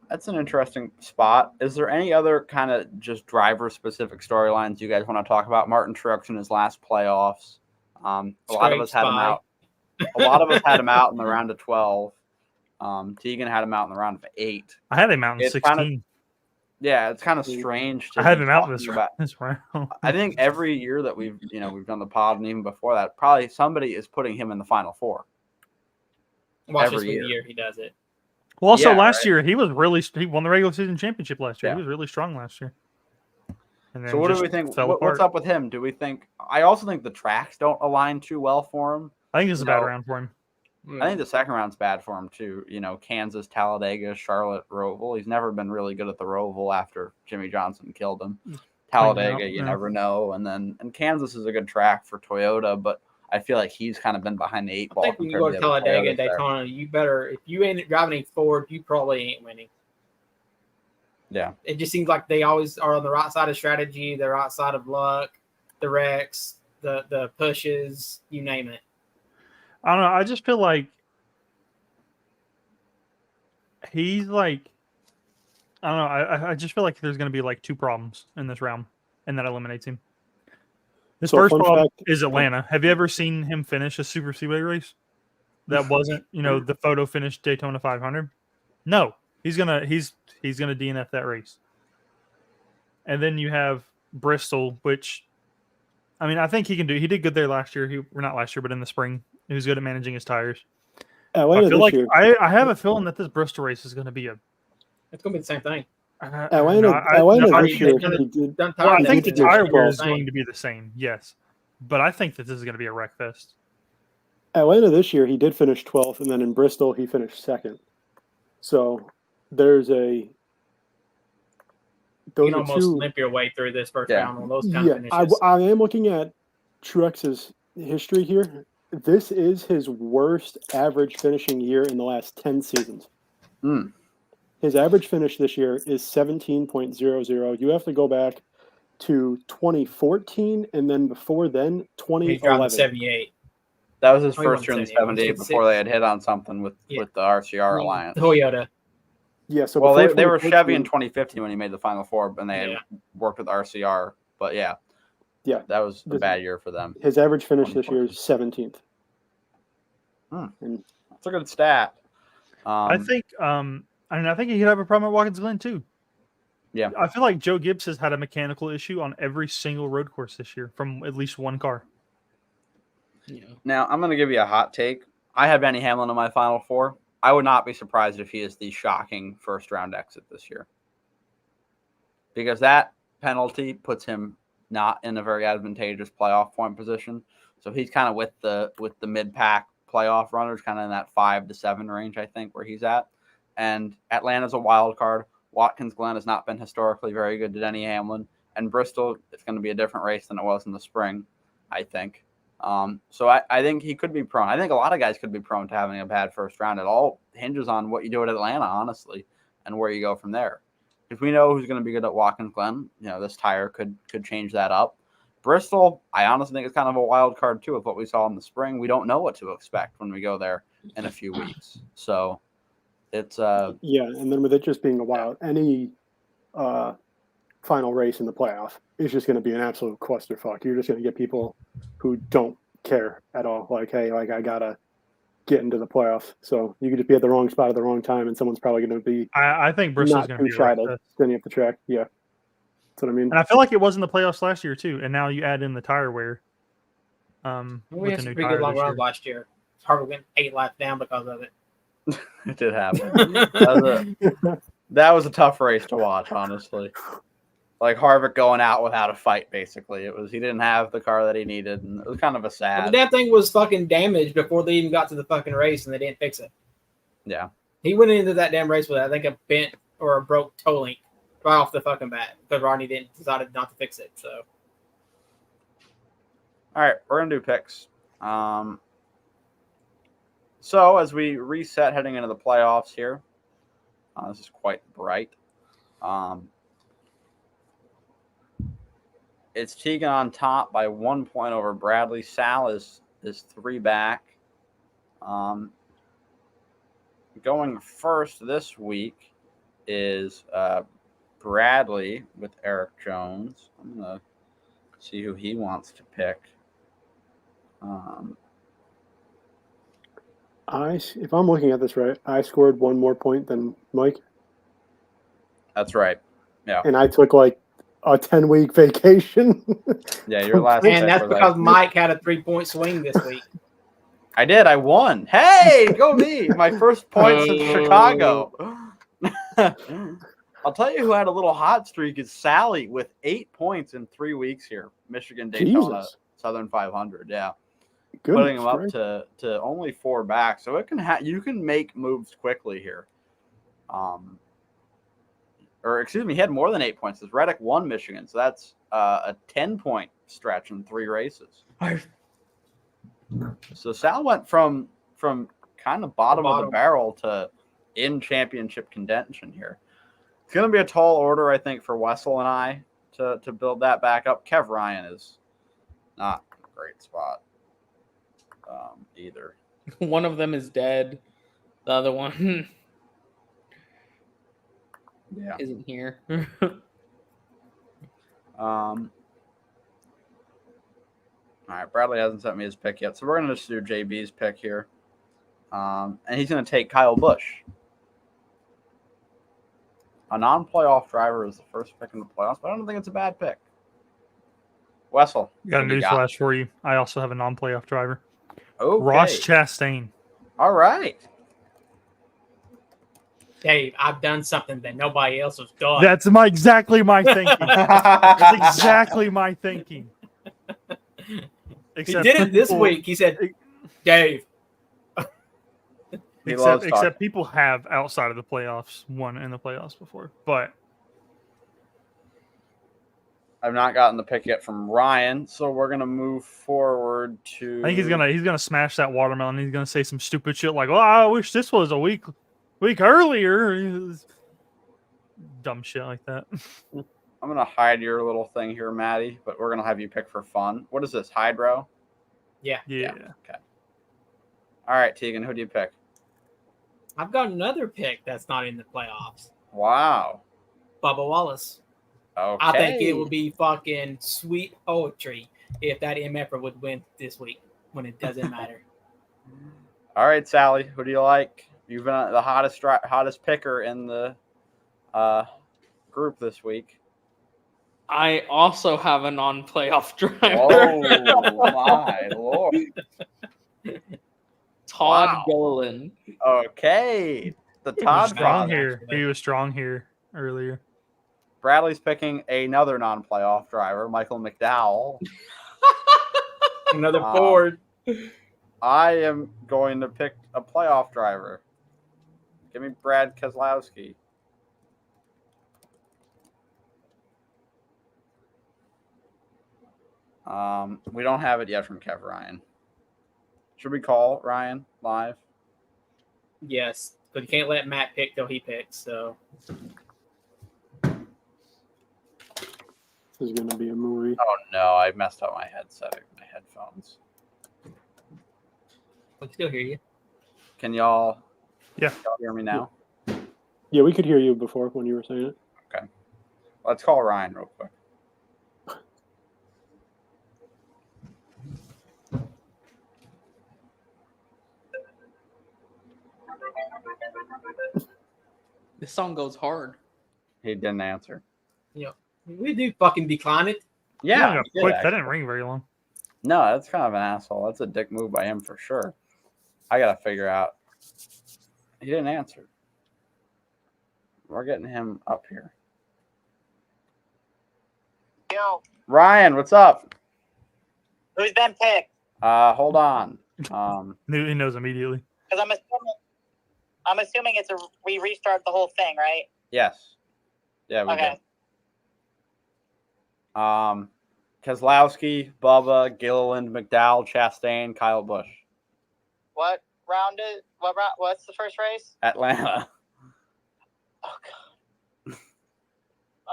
That's an interesting spot. Is there any other kind of just driver-specific storylines you guys want to talk about? Martin Truex in his last playoffs. A lot of us had him out. A lot of us had him out in the round of 12. Tegan had him out in the round of 8. I had him out in 16. It's kind of strange. I had him out this round. I think every year that we've done the pod, and even before that, probably somebody is putting him in the Final Four. Every year he does it. Well, also last year he won the regular season championship last year. Yeah. He was really strong last year. And so what do we think? What's up with him? Do we think? I also think the tracks don't align too well for him. I think this is a bad round for him. I think the second round's bad for him too. Kansas, Talladega, Charlotte, Roval. He's never been really good at the Roval after Jimmy Johnson killed him. Talladega, you never know. And Kansas is a good track for Toyota, but I feel like he's kind of been behind the 8 ball. I think when you go to Talladega and Daytona, you better, if you ain't driving a Ford, you probably ain't winning. Yeah. It just seems like they always are on the right side of strategy, the right side of luck, the wrecks, the pushes, you name it. I don't know. I just feel like he's like, I don't know. I just feel like there's going to be like 2 problems in this round, and that eliminates him. His first problem is Atlanta. Have you ever seen him finish a Super Speedway race that wasn't, the photo finish Daytona 500? No, he's gonna DNF that race. And then you have Bristol, which, I mean, I think he can do. He did good there last year. Not last year, but in the spring, he was good at managing his tires. I feel like I have a feeling that this Bristol race is going to be It's going to be the same thing. Atlanta this year. I think the tire wear is going to be the same, yes. But I think that this is going to be a wreck fest. Atlanta this year, he did finish 12th, and then in Bristol, he finished 2nd. So there's a... You can almost limp your way through this first round on those kind of finishes. I am looking at Truex's history here. This is his worst average finishing year in the last 10 seasons. His average finish this year is 17.00. You have to go back to 2014, and then before then, 2011. He's 78. That was his he first year won in the 78. 78 before they had hit on something with the RCR alliance. Toyota. Yeah, so Well, before they were Chevy in 2014 2015 when he made the Final Four, and they had worked with RCR. But yeah, that was a bad year for them. His average finish this year is 17th. And that's a good stat. I think I think he could have a problem at Watkins Glen too. Yeah. I feel like Joe Gibbs has had a mechanical issue on every single road course this year from at least one car. Yeah. Now, I'm going to give you a hot take. I have Benny Hamlin in my Final Four. I would not be surprised if he is the shocking first-round exit this year. Because that penalty puts him not in a very advantageous playoff point position. So he's kind of with the mid-pack playoff runners, kind of in that 5 to 7 range, I think, where he's at. And Atlanta's a wild card. Watkins Glen has not been historically very good to Denny Hamlin. And Bristol, it's going to be a different race than it was in the spring, I think. So I think he could be prone. I think a lot of guys could be prone to having a bad first round. It all hinges on what you do at Atlanta, honestly, and where you go from there. If we know who's going to be good at Watkins Glen, this tire could change that up. Bristol, I honestly think it's kind of a wild card too with what we saw in the spring. We don't know what to expect when we go there in a few weeks. So it's yeah, and then with it just being a wild, any final race in the playoff is just going to be an absolute clusterfuck. You're just going to get people who don't care at all. Like, hey, I gotta get into the playoffs. So you could just be at the wrong spot at the wrong time, and someone's probably going to be. I think Bristol's going to be shy right to send you up the track. Yeah, that's what I mean. And I feel like it was in the playoffs last year too. And now you add in the tire wear. We had some pretty good long runs last year. Harvick went 8 laps down because of it. It did happen. That was a tough race to watch, honestly. Like Harvick going out without a fight, basically. He didn't have the car that he needed, and it was kind of a sad. Well, the damn thing was fucking damaged before they even got to the fucking race, and they didn't fix it. Yeah. He went into that damn race with, I think, a bent or a broke toe link right off the fucking bat because Rodney decided not to fix it. So. All right, we're gonna do picks. So as we reset heading into the playoffs here, this is quite bright. It's Tegan on top by 1 point over Bradley. Sal is 3 back. Going first this week is Bradley with Eric Jones. I'm gonna see who he wants to pick. If I'm looking at this right, I scored 1 more point than Mike. That's right. Yeah. And I took like a 10-week vacation. Yeah, your last. And that's because Mike had a 3-point swing this week. I did. I won. Hey, go me! My first point since Chicago. I'll tell you who had a little hot streak is Sally with 8 points in 3 weeks here. Michigan, Daytona, Jesus. Southern 500. Yeah. Goodness, putting him up to only 4 back, so it can you can make moves quickly here. Or excuse me, he had more than 8 points. This Reddick won Michigan, so that's a 10-point stretch in 3 races. So Sal went from kind of bottom of the barrel to in championship contention here. It's going to be a tall order, I think, for Wessel and I to build that back up. Kev Ryan is not in a great spot. Either. One of them is dead. The other one isn't here. All right, Bradley hasn't sent me his pick yet, so we're going to just do JB's pick here. And he's going to take Kyle Busch. A non-playoff driver is the first pick in the playoffs, but I don't think it's a bad pick. Wessel. Got a newsflash for you. I also have a non-playoff driver. Okay. Ross Chastain. All right. Dave, I've done something that nobody else has done. That's exactly my thinking. That's exactly my thinking. He did it this week. He said, Dave. Except people have, outside of the playoffs, won in the playoffs before. But I've not gotten the pick yet from Ryan, so we're gonna move forward to. I think he's gonna smash that watermelon. He's gonna say some stupid shit like, "Oh, I wish this was a week earlier." Dumb shit like that. I'm gonna hide your little thing here, Maddie, but we're gonna have you pick for fun. What is this, Hydro? Yeah. Okay. All right, Tegan, who do you pick? I've got another pick that's not in the playoffs. Wow. Bubba Wallace. Okay. I think it would be fucking sweet poetry if that MFer would win this week when it doesn't matter. All right, Sally, who do you like? You've been the hottest picker in the group this week. I also have a non-playoff driver. Oh my lord! Todd Wow. Gilliland. Okay, the He was Todd strong father. here. actually. He was strong here earlier. Bradley's picking another non-playoff driver, Michael McDowell. Another Um, Ford. I am going to pick a playoff driver. Give me Brad Keselowski. We don't have it yet from Kev Ryan. Should we call Ryan live? Yes, but you can't let Matt pick till he picks. So This is going to be a movie. Oh no, I messed up my headset, my headphones. I can still hear you. Can y'all? Yeah. Y'all hear me now? Yeah, we could hear you before when you were saying it. Let's call Ryan real quick. This song goes hard. He didn't answer. We do fucking decline it. Yeah, Quick. he did, That didn't actually. ring very long. No, that's kind of an asshole. That's a dick move by him for sure. I gotta figure out. He didn't answer. We're getting him up here. Yo, Ryan, what's up? who's been picked? Hold on. He knows immediately. Because I'm assuming it's we restart the whole thing, right? Yes. Yeah, we Okay. did. Keselowski, Bubba, Gilliland, McDowell, Chastain, Kyle Busch. What round is what round? What's the first race? Atlanta.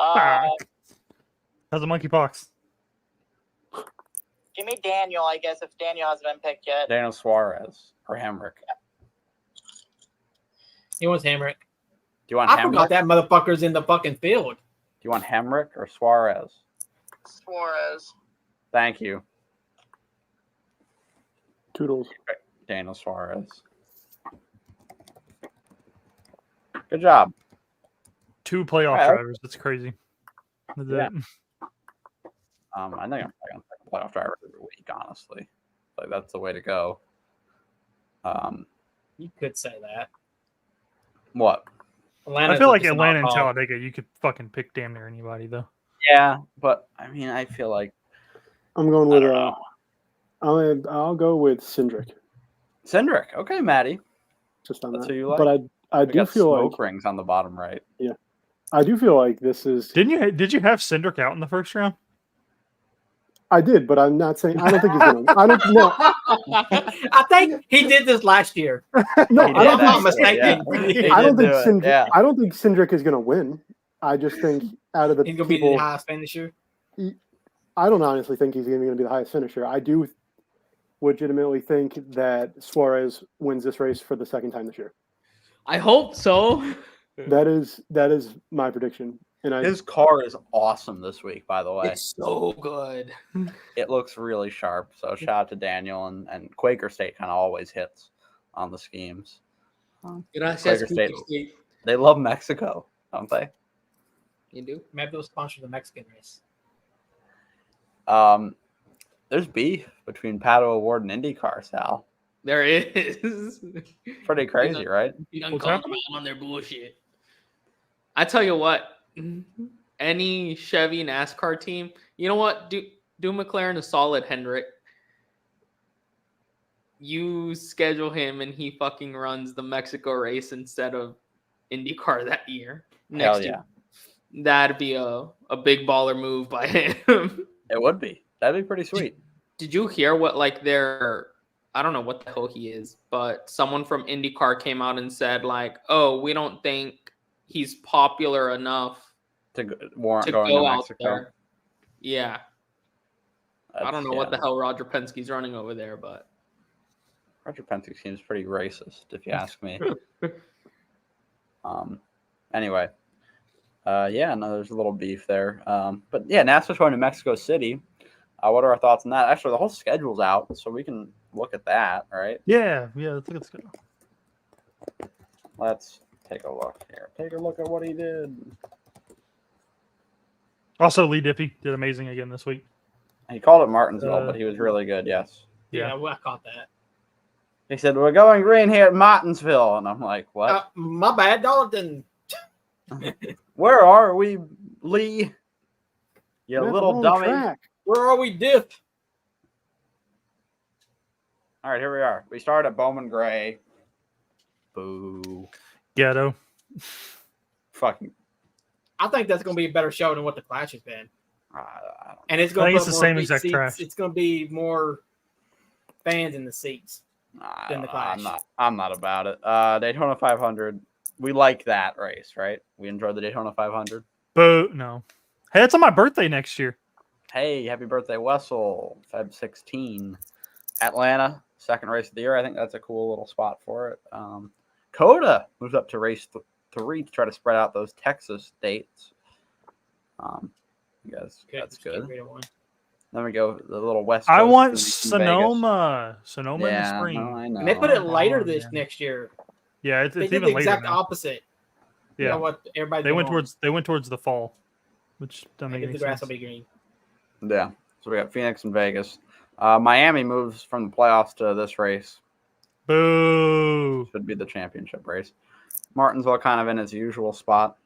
Oh god. How's the monkeypox? Give me Daniel, I guess, if Daniel hasn't been picked yet. Daniel Suarez or Hemrick. He wants Hamrick. Do you want I Hemrick? forgot that motherfucker's in the fucking field. Do you want Hemrick or Suarez? Suarez. Thank you, Toodles. Daniel Suarez. Good job. 2 playoff Yeah. drivers. That's crazy. That's Yeah. it. I think I'm probably gonna pick a playoff driver every week, honestly. Like that's the way to go. You could say that. What? Atlanta's I feel like just an Atlanta and oddball. Talladega, you could fucking pick damn near anybody, though. Yeah, but I mean, I feel like I'm going I with don't know. I'll go with Cindric Cindric. Okay, Maddie. just on That's that. who you like? But I We do got feel smoke like rings on the bottom right. I do feel like this is Did you have Cindric out in the first round? I did, but I'm not saying I don't think he's gonna I don't know. I think he did this last year. No, He I did, don't I'm not think mistaken. yeah. He I don't did think do it, Cindric yeah. I don't think Cindric is gonna win. I just think out of the He's gonna be the people highest finisher. I don't honestly think he's going to be the highest finisher. I do legitimately think that Suarez wins this race for the second time this year. I hope so. That is my prediction. And His car is awesome this week, by the way. It's so good. It looks really sharp. So shout out to Daniel and Quaker State kind of always hits on the schemes. Gracias, Quaker State. Quaker State. They love Mexico, don't they? You do? Maybe they'll sponsor the Mexican race. There's beef between Pato Award and IndyCar, Sal. There is. Pretty crazy, right? You done What's called happening? them out on their bullshit. I tell you what, any Chevy NASCAR team, you know what? Do McLaren a solid, Hendrick. You schedule him and he fucking runs the Mexico race instead of IndyCar that year. Hell Next yeah. year. That'd be a big baller move by him. It would be. That'd be pretty sweet. Did you hear what like their I don't know what the hell he is, but someone from IndyCar came out and said like, "Oh, we don't think he's popular enough To warrant to going go to out Mexico. there." Yeah, I don't know what the yeah. hell Roger Penske's running over there, but Roger Penske seems pretty racist, if you ask me. Anyway, yeah, no, there's a little beef there. But yeah, NASCAR's going to Mexico City. What are our thoughts on that? Actually, the whole schedule's out, so we can look at that, right? Yeah. Let's look at the schedule. Let's take a look here. Take a look at what he did. Also, Lee Diffie did amazing again this week. He called it Martinsville, but he was really good, yes. Yeah. Well, I caught that. He said, we're going green here at Martinsville. And I'm like, what? My bad, Darlington. Where are we, Lee? You We're at the little wrong dummy. track. Where are we, Diff? All right, here we are. We started at Bowman Gray. Boo. Ghetto. Fucking. I think that's going to be a better show than what the Clash has been. I don't And it's I going think to it's the same exact seats. trash. It's going to be more fans in the seats. Than the Clash. I'm not about it. Daytona 500. We like that race, right? We enjoyed the Daytona 500. Boo. No. Hey, it's on my birthday next year. Hey, happy birthday, Wessel. Feb 16. Atlanta, second race of the year. I think that's a cool little spot for it. Coda moves up to race 3 to try to spread out those Texas dates. Yes, that's good. Then we go the little West Coast. I want Vegas. Sonoma. Sonoma in the spring. No, I know. And they put it later Oh, next year. Yeah, it's They did even the later exact now. opposite. Yeah, You know what everybody they went towards the fall, which doesn't make the any grass sense. will be green. Yeah. So we got Phoenix and Vegas. Miami moves from the playoffs to this race. Boo. Should be the championship race. Martinsville kind of in its usual spot.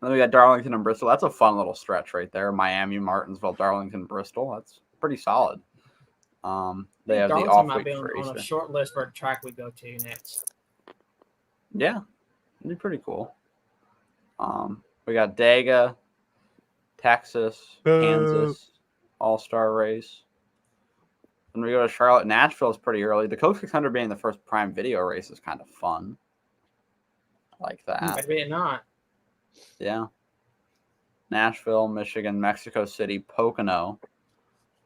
Then we got Darlington and Bristol. That's a fun little stretch right there. Miami, Martinsville, Darlington, Bristol. That's pretty solid. They have the Darlington off might week be for on a Easter. short list for a track we go to next. Yeah, it'd be pretty cool. We got Daga, Texas, Kansas, All-Star race. Then we go to Charlotte. Nashville is pretty early. The Coke 600 being the first Prime Video race is kind of fun. I like that. Maybe not. Yeah. Nashville, Michigan, Mexico City, Pocono.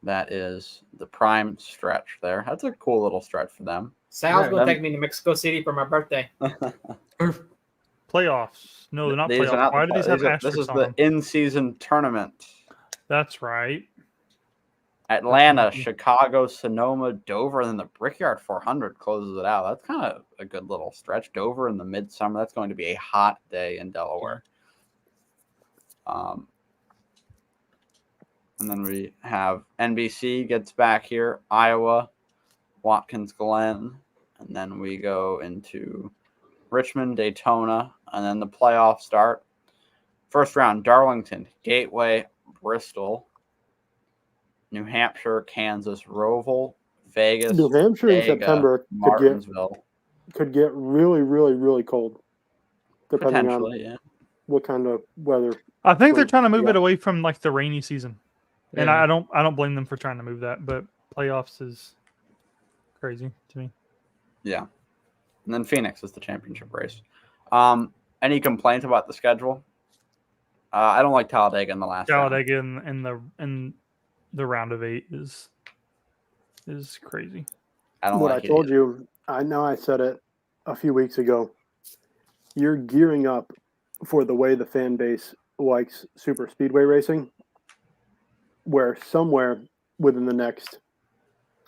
That is the prime stretch there. That's a cool little stretch for them. Sal's Yeah, going to then- take me to Mexico City for my birthday. Playoffs. No, they're not These are playoffs. not Why the do these play- have these are- asterisks This is on the them? in-season tournament. That's right. Atlanta, Chicago, Sonoma, Dover, and then the Brickyard 400 closes it out. That's kind of a good little stretch. Dover in the midsummer. That's going to be a hot day in Delaware. And then we have NBC gets back here, Iowa, Watkins Glen, and then we go into Richmond, Daytona, and then the playoffs start. First round, Darlington, Gateway, Bristol, New Hampshire, Kansas, Roval, Vegas, New Hampshire in Daga, September Martinsville. could get really, really, really cold, depending on Potentially, yeah. what kind of weather. I think they're Well, trying to move yeah. it away from like the rainy season, and Yeah. I don't blame them for trying to move that. But playoffs is crazy to me. Yeah. And then Phoenix is the championship race. Any complaints about the schedule? I don't like Talladega in the last round. Talladega in the round of 8 is crazy. I don't What like I told you, I know I said it a few weeks ago. You're gearing up for the way the fan base likes super speedway racing, where somewhere within the next,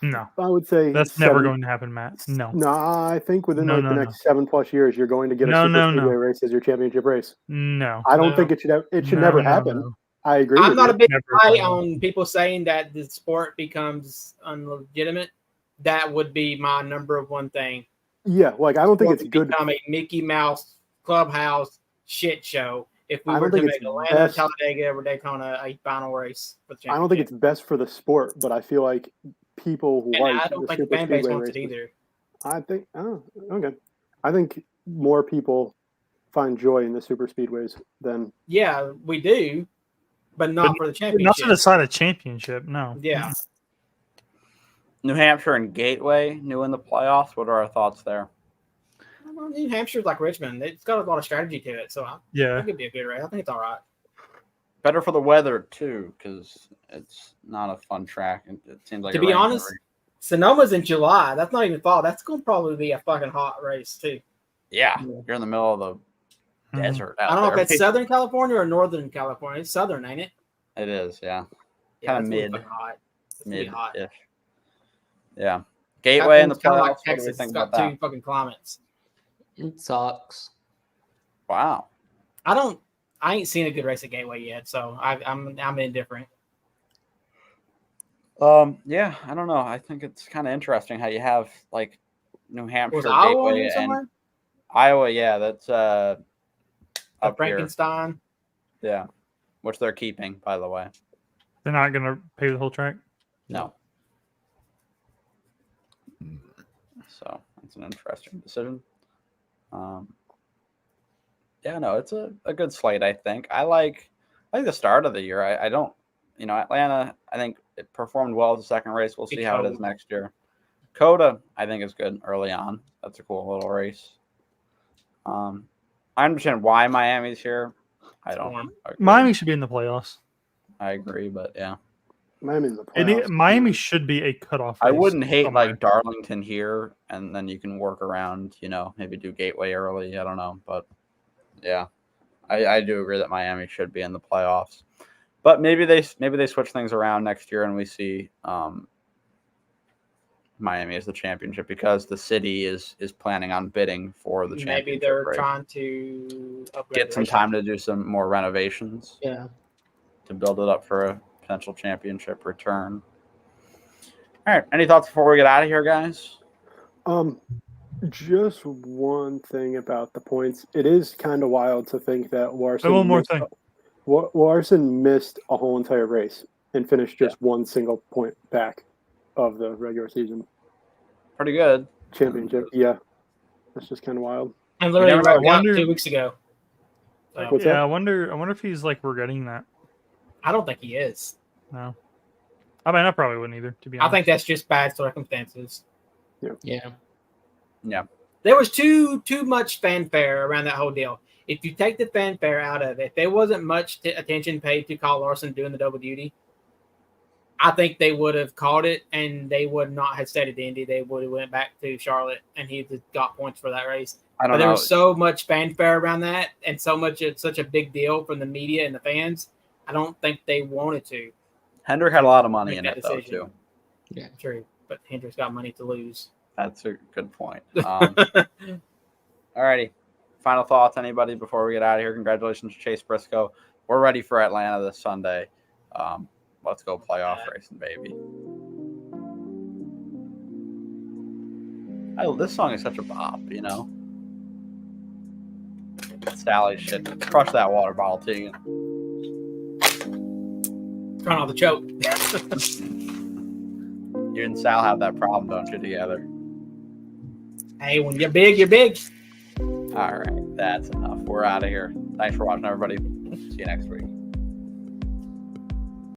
No, I would say that's never going to happen, Matt. No, No, I think within No, the no, next 7+ years, you're going to get a No, super no, speedway no. race as your championship race. no. I don't No. think it should No, never no, happen. no. I agree. I'm with not you. a big Never guy will. on people saying that the sport becomes unlegitimate. That would be my number one thing. Yeah, like I don't think Sport it's would good. become a Mickey Mouse clubhouse shit show if we I were don't to think make it's Atlanta, best- Talladega, or Daytona a final race for the I don't think championship. it's best for the sport, but I feel like people And like I don't the think the super fan base speedway wants it races. either. I think, okay. I think more people find joy in the super speedways than Yeah, we do, but not for the Not championship. to decide a championship. No. Yeah. New Hampshire and Gateway, new in the playoffs. What are our thoughts there? Well, New Hampshire's like Richmond. It's got a lot of strategy to it, so I Yeah. think it'd be a good race. I think it's all right. Better for the weather too, because it's not a fun track. It seems like To it be rains honest, Sonoma's in July. That's not even fall. That's going to probably be a fucking hot race, too. Yeah, you're in the middle of the Mhm. desert. I Out don't know if there. it's Southern California or Northern California. It's Southern, ain't it? It is, yeah. Yeah, Kinda it's gonna be mid. fucking hot. It's gonna be hot. Mid-ish. Yeah. Gateway in the Kind of playoffs. like What do we Texas. think It's about got that? two fucking climates. It sucks. Wow. I ain't seen a good race at Gateway yet, so I'm indifferent. Yeah, I don't know. I think it's kind of interesting how you have like New Hampshire Was Iowa in Gateway here somewhere? and Iowa. Yeah, that's The up here. Frankenstein. Yeah, which they're keeping, by the way. They're not gonna pay the whole track. No. So it's an interesting decision. Yeah, no, it's a good slate. I think I like the start of the year. I don't, Atlanta. I think it performed well as the second race. We'll see how it is next year. Coda, I think, is good early on. That's a cool little race. I understand why Miami's here. I don't. agree. Miami should be in the playoffs. I agree, but yeah, Miami's in the playoffs. Miami should be a cutoff. I race wouldn't hate somewhere. like Darlington here, and then you can work around. Maybe do Gateway early. I don't know, but yeah, I do agree that Miami should be in the playoffs. But maybe they switch things around next year, and we see Miami as the championship because the city is planning on bidding for the championship. Maybe they're race. trying to Get some time to do some more renovations. Yeah. To build it up for a potential championship return. All right. Any thoughts before we get out of here, guys? Just one thing about the points. It is kind of wild to think that Larson. One more thing. Larson missed a whole entire race and finished just one single point back of the regular season Pretty good. championship. Yeah, that's just kind of wild. And literally You never wrote out wonder- 2 weeks ago. So, What's Yeah, that? I wonder if he's like regretting that. I don't think he is. No. I mean, I probably wouldn't either. To be honest, I think that's just bad circumstances. Yeah. Yeah. There was too much fanfare around that whole deal. If you take the fanfare out of it, there wasn't much attention paid to Kyle Larson doing the double duty. I think they would have caught it, and they would not have stayed at Indy. They would have went back to Charlotte, and he got points for that race. I don't But there know. was so much fanfare around that, and it's such a big deal from the media and the fans. I don't think they wanted to. Hendrick had a lot of money Make in that it, though, decision. too. True, but Hendrick's got money to lose. That's a good point. All righty. Final thoughts, anybody, before we get out of here? Congratulations to Chase Briscoe. We're ready for Atlanta this Sunday. Let's go playoff racing, baby. This song is such a bop, Sally should crush that water bottle, too. Trying all the choke. You and Sal have that problem, don't you, together? Hey, when you're big, you're big. All right. That's enough. We're out of here. Thanks for watching, everybody. See you next week.